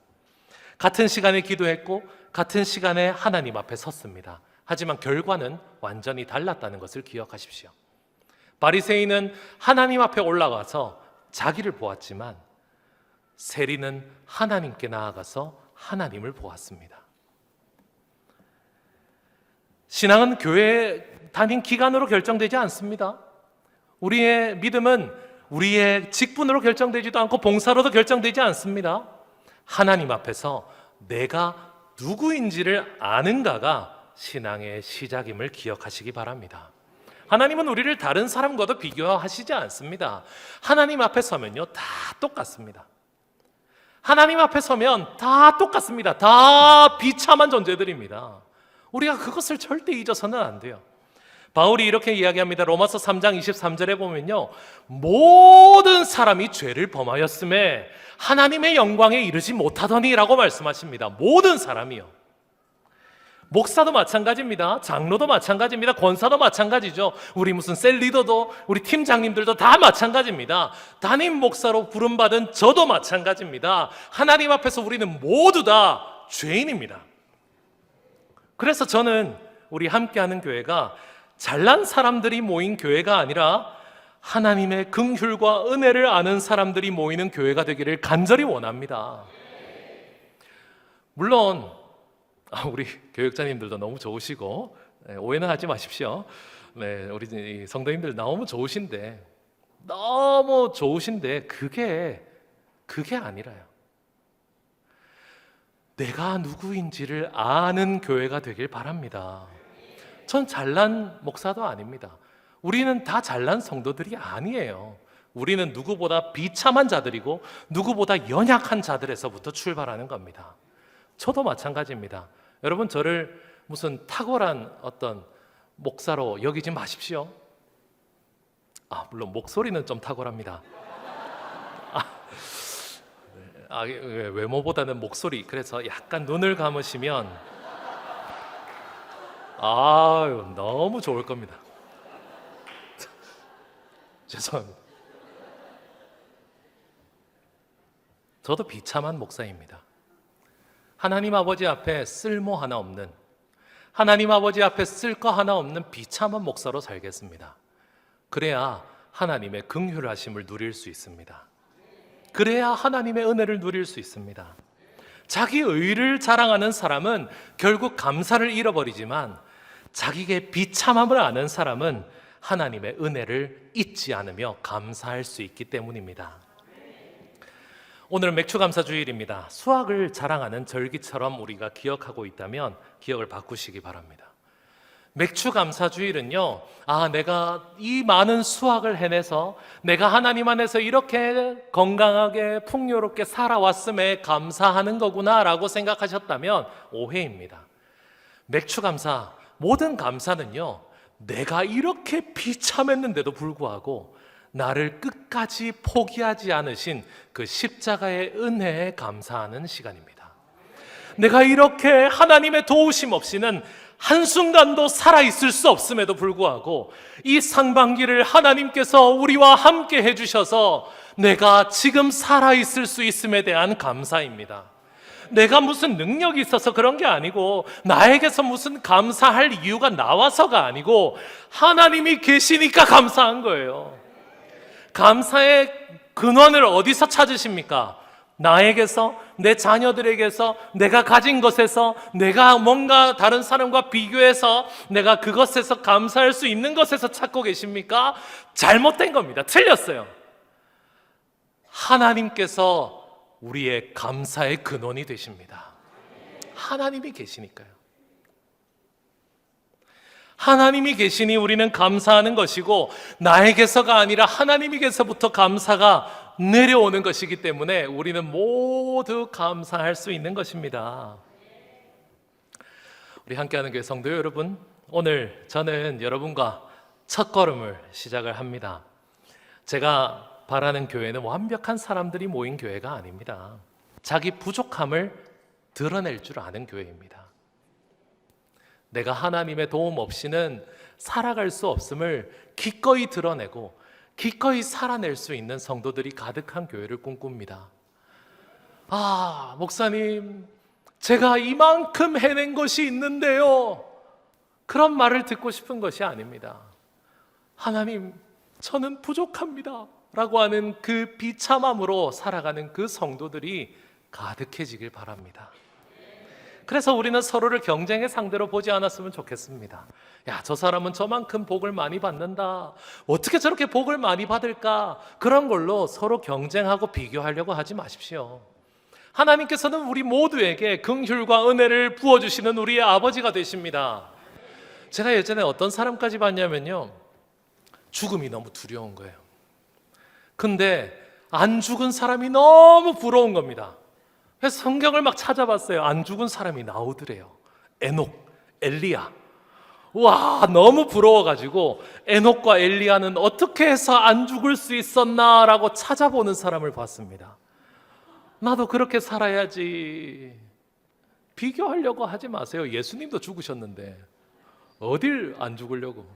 같은 시간에 기도했고 같은 시간에 하나님 앞에 섰습니다. 하지만 결과는 완전히 달랐다는 것을 기억하십시오. 바리새인은 하나님 앞에 올라가서 자기를 보았지만 세리는 하나님께 나아가서 하나님을 보았습니다. 신앙은 교회 다닌 기간으로 결정되지 않습니다. 우리의 믿음은 우리의 직분으로 결정되지도 않고 봉사로도 결정되지 않습니다. 하나님 앞에서 내가 누구인지를 아는가가 신앙의 시작임을 기억하시기 바랍니다. 하나님은 우리를 다른 사람과도 비교하시지 않습니다. 하나님 앞에 서면요 다 똑같습니다. 하나님 앞에 서면 다 똑같습니다. 다 비참한 존재들입니다. 우리가 그것을 절대 잊어서는 안 돼요. 바울이 이렇게 이야기합니다. 로마서 3장 23절에 보면요, 모든 사람이 죄를 범하였음에 하나님의 영광에 이르지 못하더니 라고 말씀하십니다. 모든 사람이요. 목사도 마찬가지입니다. 장로도 마찬가지입니다. 권사도 마찬가지죠. 우리 무슨 셀 리더도, 우리 팀장님들도 다 마찬가지입니다. 담임 목사로 부름받은 저도 마찬가지입니다. 하나님 앞에서 우리는 모두 다 죄인입니다. 그래서 저는 우리 함께하는 교회가 잘난 사람들이 모인 교회가 아니라 하나님의 긍휼과 은혜를 아는 사람들이 모이는 교회가 되기를 간절히 원합니다. 물론 우리 교육자님들도 너무 좋으시고 오해는 하지 마십시오. 네, 우리 성도님들 너무 좋으신데 그게 아니라요. 내가 누구인지를 아는 교회가 되길 바랍니다. 전 잘난 목사도 아닙니다. 우리는 다 잘난 성도들이 아니에요. 우리는 누구보다 비참한 자들이고 누구보다 연약한 자들에서부터 출발하는 겁니다. 저도 마찬가지입니다. 여러분 저를 무슨 탁월한 어떤 목사로 여기지 마십시오. 물론 목소리는 좀 탁월합니다. 외모보다는 목소리. 그래서 약간 눈을 감으시면 너무 좋을 겁니다. 죄송합니다. 저도 비참한 목사입니다. 하나님 아버지 앞에 쓸모 하나 없는, 하나님 아버지 앞에 쓸 거 하나 없는 비참한 목사로 살겠습니다. 그래야 하나님의 긍휼하심을 누릴 수 있습니다. 그래야 하나님의 은혜를 누릴 수 있습니다. 자기 의를 자랑하는 사람은 결국 감사를 잃어버리지만 자기의 비참함을 아는 사람은 하나님의 은혜를 잊지 않으며 감사할 수 있기 때문입니다. 오늘은 맥추감사주일입니다. 수확을 자랑하는 절기처럼 우리가 기억하고 있다면 기억을 바꾸시기 바랍니다. 맥추감사주일은요, 내가 이 많은 수확을 해내서 내가 하나님 안에서 이렇게 건강하게 풍요롭게 살아왔음에 감사하는 거구나 라고 생각하셨다면 오해입니다. 맥추감사, 모든 감사는요, 내가 이렇게 비참했는데도 불구하고 나를 끝까지 포기하지 않으신 그 십자가의 은혜에 감사하는 시간입니다. 내가 이렇게 하나님의 도우심 없이는 한순간도 살아있을 수 없음에도 불구하고 이 상반기를 하나님께서 우리와 함께 해주셔서 내가 지금 살아있을 수 있음에 대한 감사입니다. 내가 무슨 능력이 있어서 그런 게 아니고 나에게서 무슨 감사할 이유가 나와서가 아니고 하나님이 계시니까 감사한 거예요. 감사의 근원을 어디서 찾으십니까? 나에게서, 내 자녀들에게서, 내가 가진 것에서, 내가 뭔가 다른 사람과 비교해서 내가 그것에서 감사할 수 있는 것에서 찾고 계십니까? 잘못된 겁니다. 틀렸어요. 하나님께서 우리의 감사의 근원이 되십니다. 하나님이 계시니까요. 하나님이 계시니 우리는 감사하는 것이고, 나에게서가 아니라 하나님에게서부터 감사가 내려오는 것이기 때문에 우리는 모두 감사할 수 있는 것입니다. 우리 함께하는 교회 성도 여러분, 오늘 저는 여러분과 첫걸음을 시작을 합니다. 제가 바라는 교회는 완벽한 사람들이 모인 교회가 아닙니다. 자기 부족함을 드러낼 줄 아는 교회입니다. 내가 하나님의 도움 없이는 살아갈 수 없음을 기꺼이 드러내고 기꺼이 살아낼 수 있는 성도들이 가득한 교회를 꿈꿉니다. 아, 목사님, 제가 이만큼 해낸 것이 있는데요, 그런 말을 듣고 싶은 것이 아닙니다. 하나님, 저는 부족합니다 라고 하는 그 비참함으로 살아가는 그 성도들이 가득해지길 바랍니다. 그래서 우리는 서로를 경쟁의 상대로 보지 않았으면 좋겠습니다. 야, 저 사람은 저만큼 복을 많이 받는다, 어떻게 저렇게 복을 많이 받을까, 그런 걸로 서로 경쟁하고 비교하려고 하지 마십시오. 하나님께서는 우리 모두에게 긍휼과 은혜를 부어주시는 우리의 아버지가 되십니다. 제가 예전에 어떤 사람까지 봤냐면요, 죽음이 너무 두려운 거예요. 근데 안 죽은 사람이 너무 부러운 겁니다. 그래서 성경을 막 찾아봤어요. 안 죽은 사람이 나오더래요. 에녹, 엘리야. 와, 너무 부러워가지고 에녹과 엘리야는 어떻게 해서 안 죽을 수 있었나라고 찾아보는 사람을 봤습니다. 나도 그렇게 살아야지. 비교하려고 하지 마세요. 예수님도 죽으셨는데 어딜 안 죽으려고.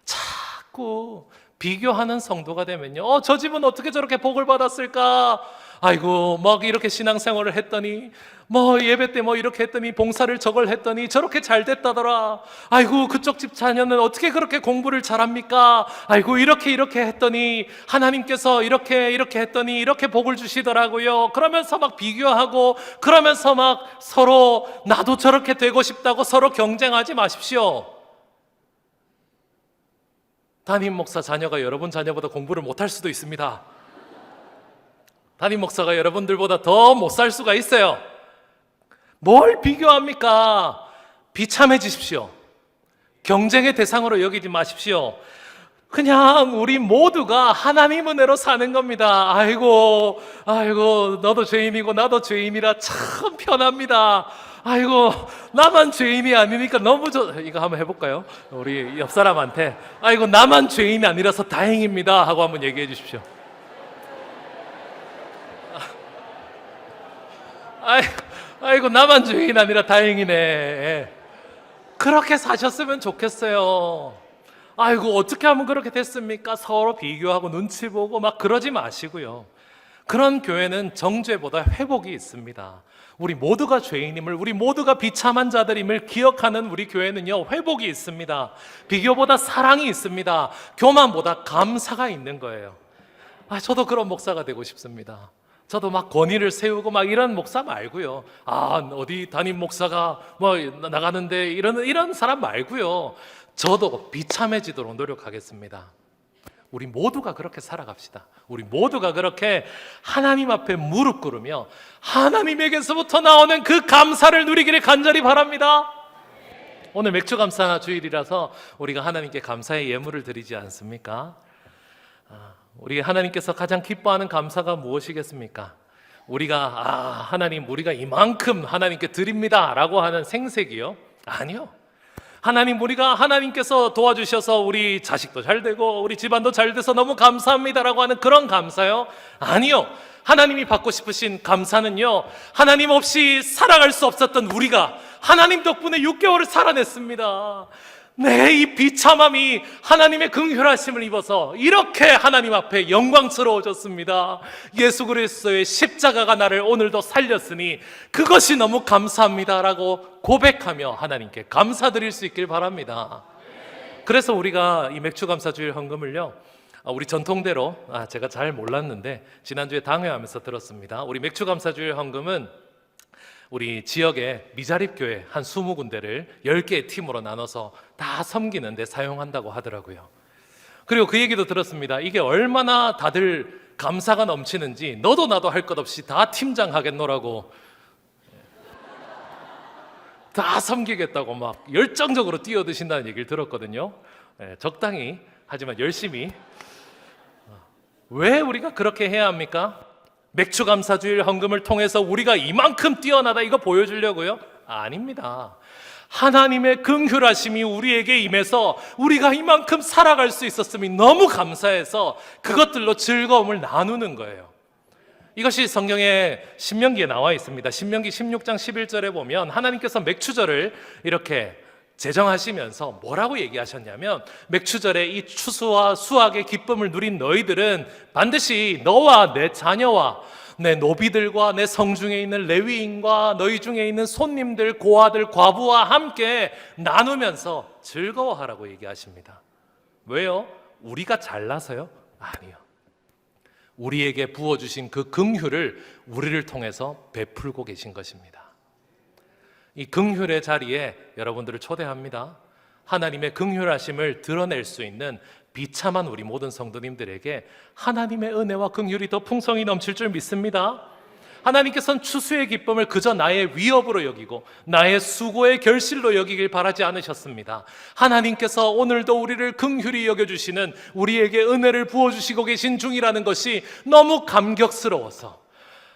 자꾸 비교하는 성도가 되면요, 저 집은 어떻게 저렇게 복을 받았을까? 아이고, 막 이렇게 신앙생활을 했더니, 뭐 예배 때 뭐 이렇게 했더니, 봉사를 저걸 했더니 저렇게 잘 됐다더라. 아이고, 그쪽 집 자녀는 어떻게 그렇게 공부를 잘합니까? 아이고, 이렇게 했더니 하나님께서 이렇게 했더니 이렇게 복을 주시더라고요. 그러면서 막 비교하고, 그러면서 막 서로 나도 저렇게 되고 싶다고 서로 경쟁하지 마십시오. 담임 목사 자녀가 여러분 자녀보다 공부를 못할 수도 있습니다. 담임 목사가 여러분들보다 더 못 살 수가 있어요. 뭘 비교합니까? 비참해지십시오. 경쟁의 대상으로 여기지 마십시오. 그냥 우리 모두가 하나님 은혜로 사는 겁니다. 아이고, 너도 죄인이고 나도 죄인이라 참 편합니다. 아이고, 나만 죄인이 아니니까 너무 이거 한번 해볼까요? 우리 옆 사람한테, 아이고, 나만 죄인이 아니라서 다행입니다 하고 한번 얘기해 주십시오. 아이고, 나만 죄인이 아니라 다행이네. 그렇게 사셨으면 좋겠어요. 아이고, 어떻게 하면 그렇게 됐습니까? 서로 비교하고 눈치 보고 막 그러지 마시고요. 그런 교회는 정죄보다 회복이 있습니다. 우리 모두가 죄인임을, 우리 모두가 비참한 자들임을 기억하는 우리 교회는요, 회복이 있습니다. 비교보다 사랑이 있습니다. 교만보다 감사가 있는 거예요. 저도 그런 목사가 되고 싶습니다. 저도 막 권위를 세우고 막 이런 목사 말고요. 어디 담임 목사가 뭐 나가는데 이런 사람 말고요. 저도 비참해지도록 노력하겠습니다. 우리 모두가 그렇게 살아갑시다. 우리 모두가 그렇게 하나님 앞에 무릎 꿇으며 하나님에게서부터 나오는 그 감사를 누리기를 간절히 바랍니다. 오늘 맥주감사 주일이라서 우리가 하나님께 감사의 예물을 드리지 않습니까? 우리 하나님께서 가장 기뻐하는 감사가 무엇이겠습니까? 우리가 하나님, 우리가 이만큼 하나님께 드립니다 라고 하는 생색이요? 아니요. 하나님, 우리가 하나님께서 도와주셔서 우리 자식도 잘 되고 우리 집안도 잘 돼서 너무 감사합니다라고 하는 그런 감사요? 아니요. 하나님이 받고 싶으신 감사는요, 하나님 없이 살아갈 수 없었던 우리가 하나님 덕분에 6개월을 살아냈습니다. 네, 이 비참함이 하나님의 긍휼하심을 입어서 이렇게 하나님 앞에 영광스러워졌습니다. 예수 그리스도의 십자가가 나를 오늘도 살렸으니 그것이 너무 감사합니다라고 고백하며 하나님께 감사드릴 수 있길 바랍니다. 그래서 우리가 이 맥주감사주일 헌금을요, 우리 전통대로, 제가 잘 몰랐는데 지난주에 당회하면서 들었습니다. 우리 맥주감사주일 헌금은 우리 지역의 미자립교회 한 20군데를 10개의 팀으로 나눠서 다 섬기는 데 사용한다고 하더라고요. 그리고 그 얘기도 들었습니다. 이게 얼마나 다들 감사가 넘치는지 너도 나도 할 것 없이 다 팀장 하겠노라고, 다 섬기겠다고 막 열정적으로 뛰어드신다는 얘기를 들었거든요. 적당히 하지만 열심히. 왜 우리가 그렇게 해야 합니까? 맥추감사주일 헌금을 통해서 우리가 이만큼 뛰어나다 이거 보여주려고요? 아닙니다. 하나님의 긍휼하심이 우리에게 임해서 우리가 이만큼 살아갈 수 있었음이 너무 감사해서 그것들로 즐거움을 나누는 거예요. 이것이 성경의 신명기에 나와 있습니다. 신명기 16장 11절에 보면 하나님께서 맥추절을 이렇게 제정하시면서 뭐라고 얘기하셨냐면, 맥추절에 이 추수와 수확의 기쁨을 누린 너희들은 반드시 너와 내 자녀와 내 노비들과 내 성중에 있는 레위인과 너희 중에 있는 손님들, 고아들, 과부와 함께 나누면서 즐거워하라고 얘기하십니다. 왜요? 우리가 잘나서요? 아니요. 우리에게 부어주신 그 긍휼을 우리를 통해서 베풀고 계신 것입니다. 이 긍휼의 자리에 여러분들을 초대합니다. 하나님의 긍휼하심을 드러낼 수 있는 비참한 우리 모든 성도님들에게 하나님의 은혜와 긍휼이 더 풍성히 넘칠 줄 믿습니다. 하나님께서는 추수의 기쁨을 그저 나의 위협으로 여기고 나의 수고의 결실로 여기길 바라지 않으셨습니다. 하나님께서 오늘도 우리를 긍휼히 여겨주시는, 우리에게 은혜를 부어주시고 계신 중이라는 것이 너무 감격스러워서,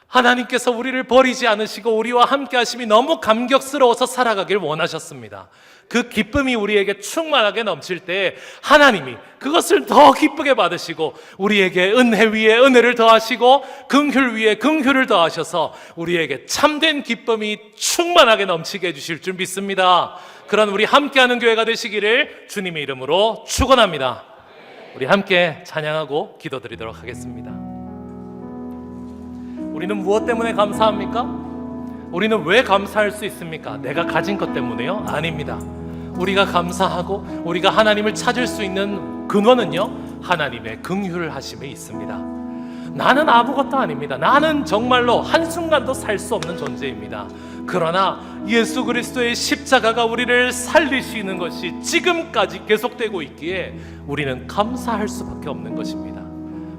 하나님께서 우리를 버리지 않으시고 우리와 함께 하심이 너무 감격스러워서 살아가길 원하셨습니다. 그 기쁨이 우리에게 충만하게 넘칠 때 하나님이 그것을 더 기쁘게 받으시고 우리에게 은혜 위에 은혜를 더하시고 긍휼 위에 긍휼을 더하셔서 우리에게 참된 기쁨이 충만하게 넘치게 해주실 줄 믿습니다. 그런 우리 함께하는 교회가 되시기를 주님의 이름으로 축원합니다. 우리 함께 찬양하고 기도드리도록 하겠습니다. 우리는 무엇 때문에 감사합니까? 우리는 왜 감사할 수 있습니까? 내가 가진 것 때문에요? 아닙니다. 우리가 감사하고 우리가 하나님을 찾을 수 있는 근원은요, 하나님의 긍휼하심에 있습니다. 나는 아무것도 아닙니다. 나는 정말로 한순간도 살 수 없는 존재입니다. 그러나 예수 그리스도의 십자가가 우리를 살리시는 것이 지금까지 계속되고 있기에 우리는 감사할 수밖에 없는 것입니다.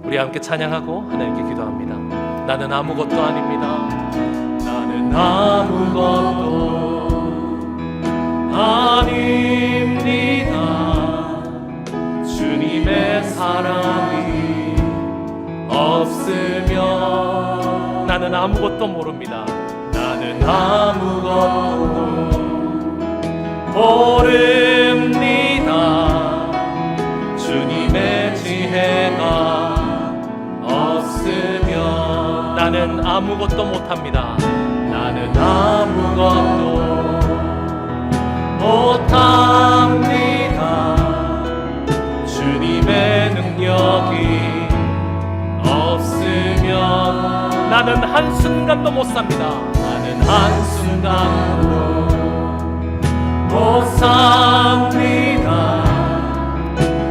우리 함께 찬양하고 하나님께 기도합니다. 나는 아무것도 아닙니다. 나는 아무것도 아닙니다. 주님의 사랑이 없으면 나는 아무것도 모릅니다. 나는 아무것도 모릅니다. 주님의 지혜가 없으면 나는 아무것도 못합니다. 나는 아무것도 못합니다. 주님의 능력이 없으면 나는 한순간도 못 삽니다. 나는 한순간도 못 삽니다.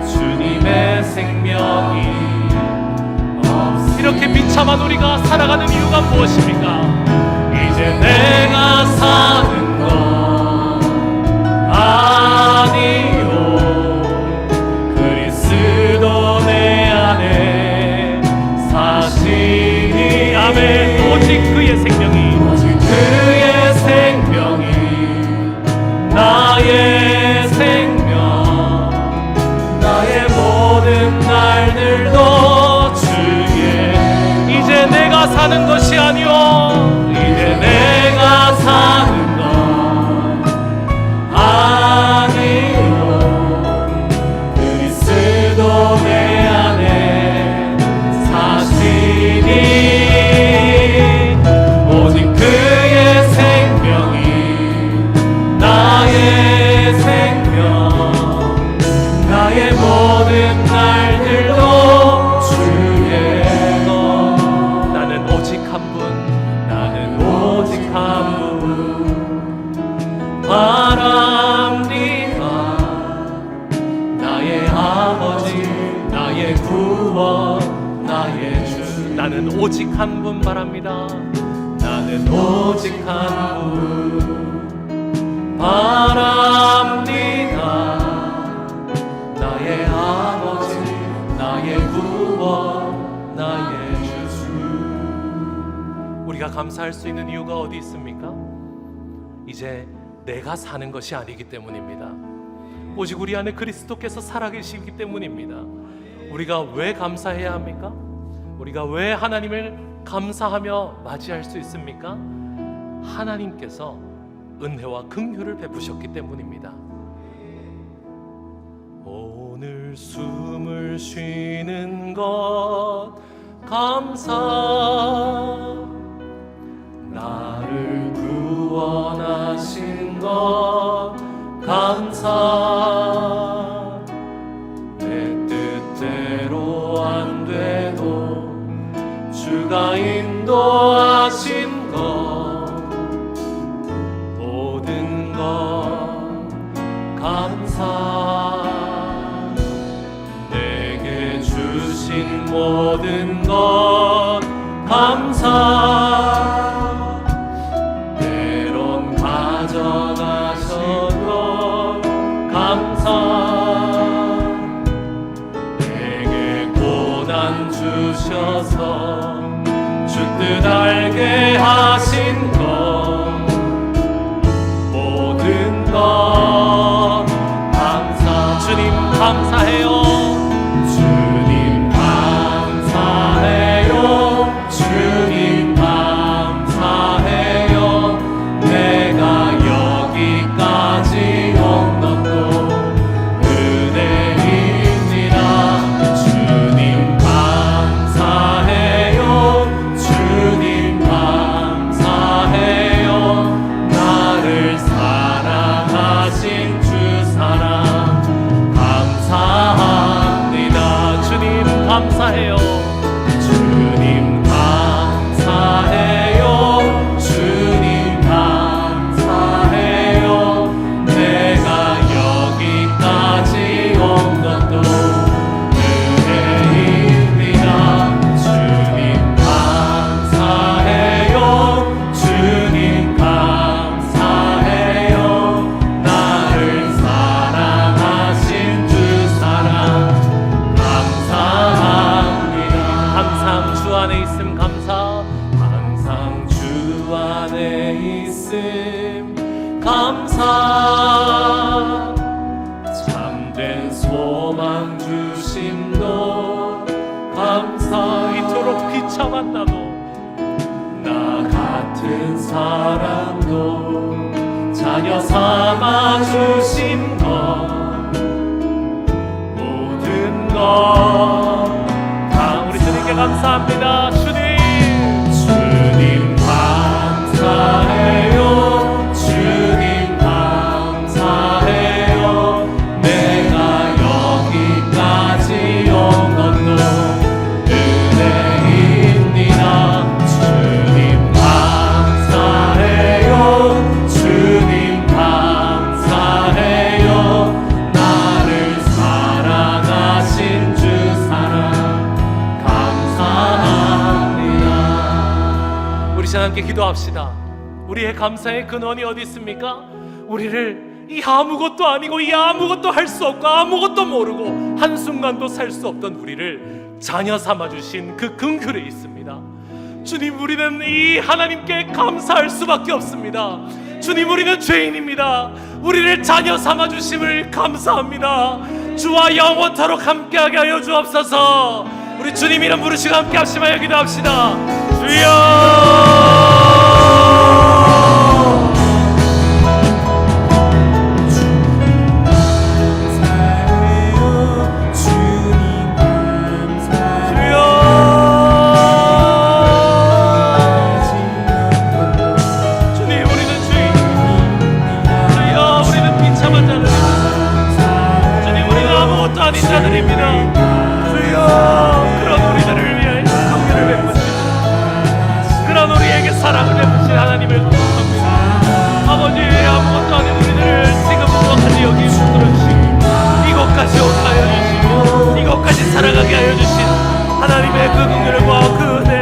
주님의 생명이 이렇게 비참한 우리가 살아가는 이유가 무엇입니까? 이제 내가 사는 건 아니요, 그리스도 내 안에 사시니. 아멘. 오직 그의 생명이, 오직 그의 생명이 나의 생명, 나의 모든 날들도 이제 내가 사는 것이 아니오, 이제 내가 사는 건 아니오, 그리스도 내 안에 사시니. 오직 그의 생명이 나의 생명, 나의 모든 날들도 바랍니다. 나의 아버지, 나의 구원, 나의 주. 나는 오직 한 분 바랍니다. 나는 오직 한 분 바랍니다. 나의 아버지, 우리가 감사할 수 있는 이유가 어디 있습니까? 이제 내가 사는 것이 아니기 때문입니다. 오직 우리 안에 그리스도께서 살아계시기 때문입니다. 우리가 왜 감사해야 합니까? 우리가 왜 하나님을 감사하며 맞이할 수 있습니까? 하나님께서 은혜와 긍휼을 베푸셨기 때문입니다. 오늘 숨을 쉬는 것 감사, 나를 구원하신 것 감사, 내 뜻대로 안 돼도 주가 인도하신 것 모든 것 감사, 내게 주신 모든 것 감사, 때론 가져가셔도 감사, 내게 고난 주셔서 주 뜻 알게 하신 것 모든 것 감사. 주님 감사해요. 주님 감사해요. 주님 감사해요. 내가 여기까지 온 것도 은혜입니다. 주님 감사해요. 주님 감사해요. 나를 사랑하신 주 사랑 감사합니다. 주님 감사해요. 주님 감사해요. 주님 감사해요. 내가 여기까지 온 것도 은혜입니다. 주님 감사해요. 주님 감사해요. 나를 사랑하신 주 사랑 감사합니다. 항상 주 안에 있음 감사, 항상 주 안에 있음 감사, 참된 소망 주심도 감사. 이토록 비참한 나도, 나 같은 사람도 자녀 삼아 주신 것 모든 것 우리 주님께 감사합니다. 주님 감사해요. 주님 감사해요. 내가 여기까지 온 것도 은혜입니다. 주님 감사해요. 주님 감사해요. 나를 사랑하신 주 사랑 감사합니다. 우리 시간 함께 기도합시다. 우리의 감사의 근원이 어디 있습니까? 우리를 이 아무것도 아니고 이 아무것도 할 수 없고 아무것도 모르고 한순간도 살 수 없던 우리를 자녀 삼아주신 그 긍휼에 있습니다. 주님, 우리는 이 하나님께 감사할 수밖에 없습니다. 주님, 우리는 죄인입니다. 우리를 자녀 삼아주심을 감사합니다. 주와 영원토록 함께하게 하여 주옵소서. 우리 주님 이름 부르시고 함께 합시다. 기도합시다. 주여, 아닌 자들입니다. 주여, 그런 우리들을 위하여 긍휼을 베푸시고 그런 우리에게 사랑을 베푸신 하나님을 고백합니다. 아버지, 아무것도 아닌 우리들을 지금 무엇까지 여기 붙들어 주시고 이곳까지 오게 하여 주시고 이곳까지 살아가게 하여 주신 하나님의 그 긍휼과 그 은혜,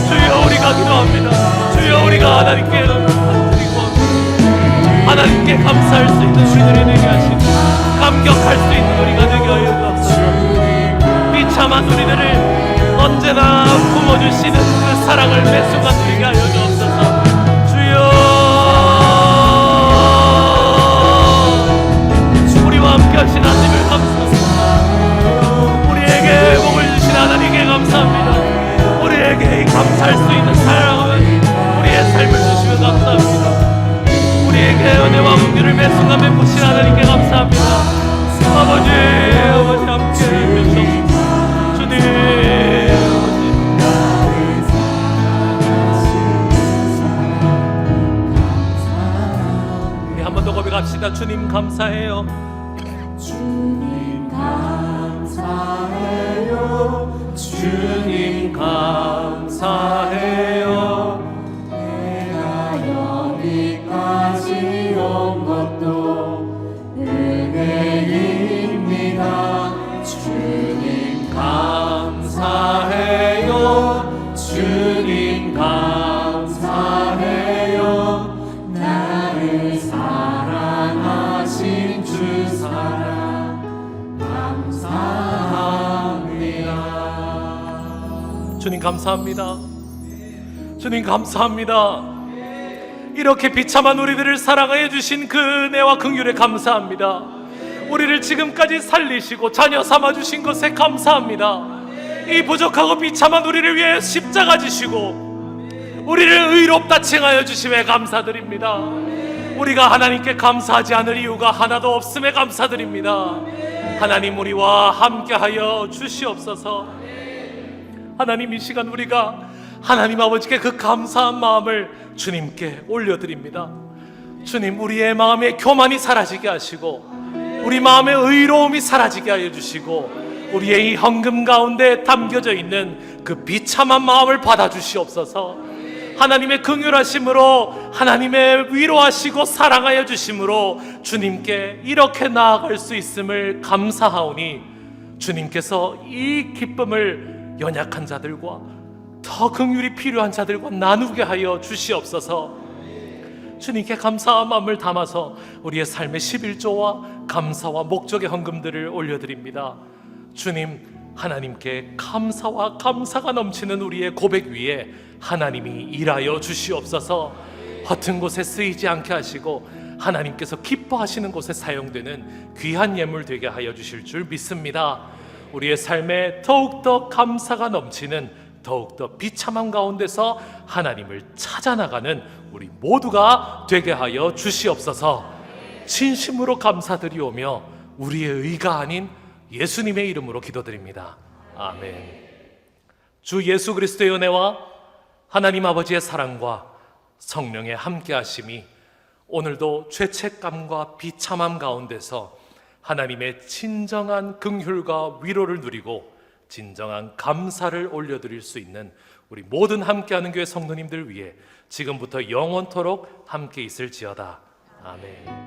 주여 우리가 기도합니다. 주여, 우리가 하나님께 드리고 하나님께 감사할 수 있는 우리들이 되게 하시고 감격할 수 있는 우리가 되게 하여 주옵소서. 비참한 우리들을 언제나 품어주시는 그 사랑을 매 순간 되게 하여 주옵소서. 주님 감사해요. 내가 여기까지 온 것도 은혜입니다. 주님 감사해요. 주님 감사해요. 나를 사랑하신 주 사랑 감사합니다. 주님 감사합니다. 주님 감사합니다. 이렇게 비참한 우리들을 사랑하여 주신 그 은혜와 긍휼에 감사합니다. 우리를 지금까지 살리시고 자녀 삼아 주신 것에 감사합니다. 이 부족하고 비참한 우리를 위해 십자가 지시고 우리를 의롭다 칭하여 주심에 감사드립니다. 우리가 하나님께 감사하지 않을 이유가 하나도 없음에 감사드립니다. 하나님, 우리와 함께하여 주시옵소서. 하나님, 이 시간 우리가 하나님 아버지께 그 감사한 마음을 주님께 올려드립니다. 주님, 우리의 마음의 교만이 사라지게 하시고 우리 마음의 의로움이 사라지게 하여 주시고 우리의 이 헌금 가운데 담겨져 있는 그 비참한 마음을 받아주시옵소서. 하나님의 긍휼하심으로, 하나님의 위로하시고 사랑하여 주심으로 주님께 이렇게 나아갈 수 있음을 감사하오니 주님께서 이 기쁨을 연약한 자들과 더 긍휼이 필요한 자들과 나누게 하여 주시옵소서. 주님께 감사한 마음을 담아서 우리의 삶의 11조와 감사와 목적의 헌금들을 올려드립니다. 주님, 하나님께 감사와 감사가 넘치는 우리의 고백 위에 하나님이 일하여 주시옵소서. 허튼 곳에 쓰이지 않게 하시고 하나님께서 기뻐하시는 곳에 사용되는 귀한 예물 되게 하여 주실 줄 믿습니다. 우리의 삶에 더욱더 감사가 넘치는, 더욱더 비참한 가운데서 하나님을 찾아나가는 우리 모두가 되게 하여 주시옵소서. 진심으로 감사드리오며 우리의 의가 아닌 예수님의 이름으로 기도드립니다. 아멘. 주 예수 그리스도의 은혜와 하나님 아버지의 사랑과 성령의 함께하심이 오늘도 죄책감과 비참함 가운데서 하나님의 진정한 긍휼과 위로를 누리고 진정한 감사를 올려드릴 수 있는 우리 모든 함께하는 교회 성도님들 위해 지금부터 영원토록 함께 있을지어다. 아멘.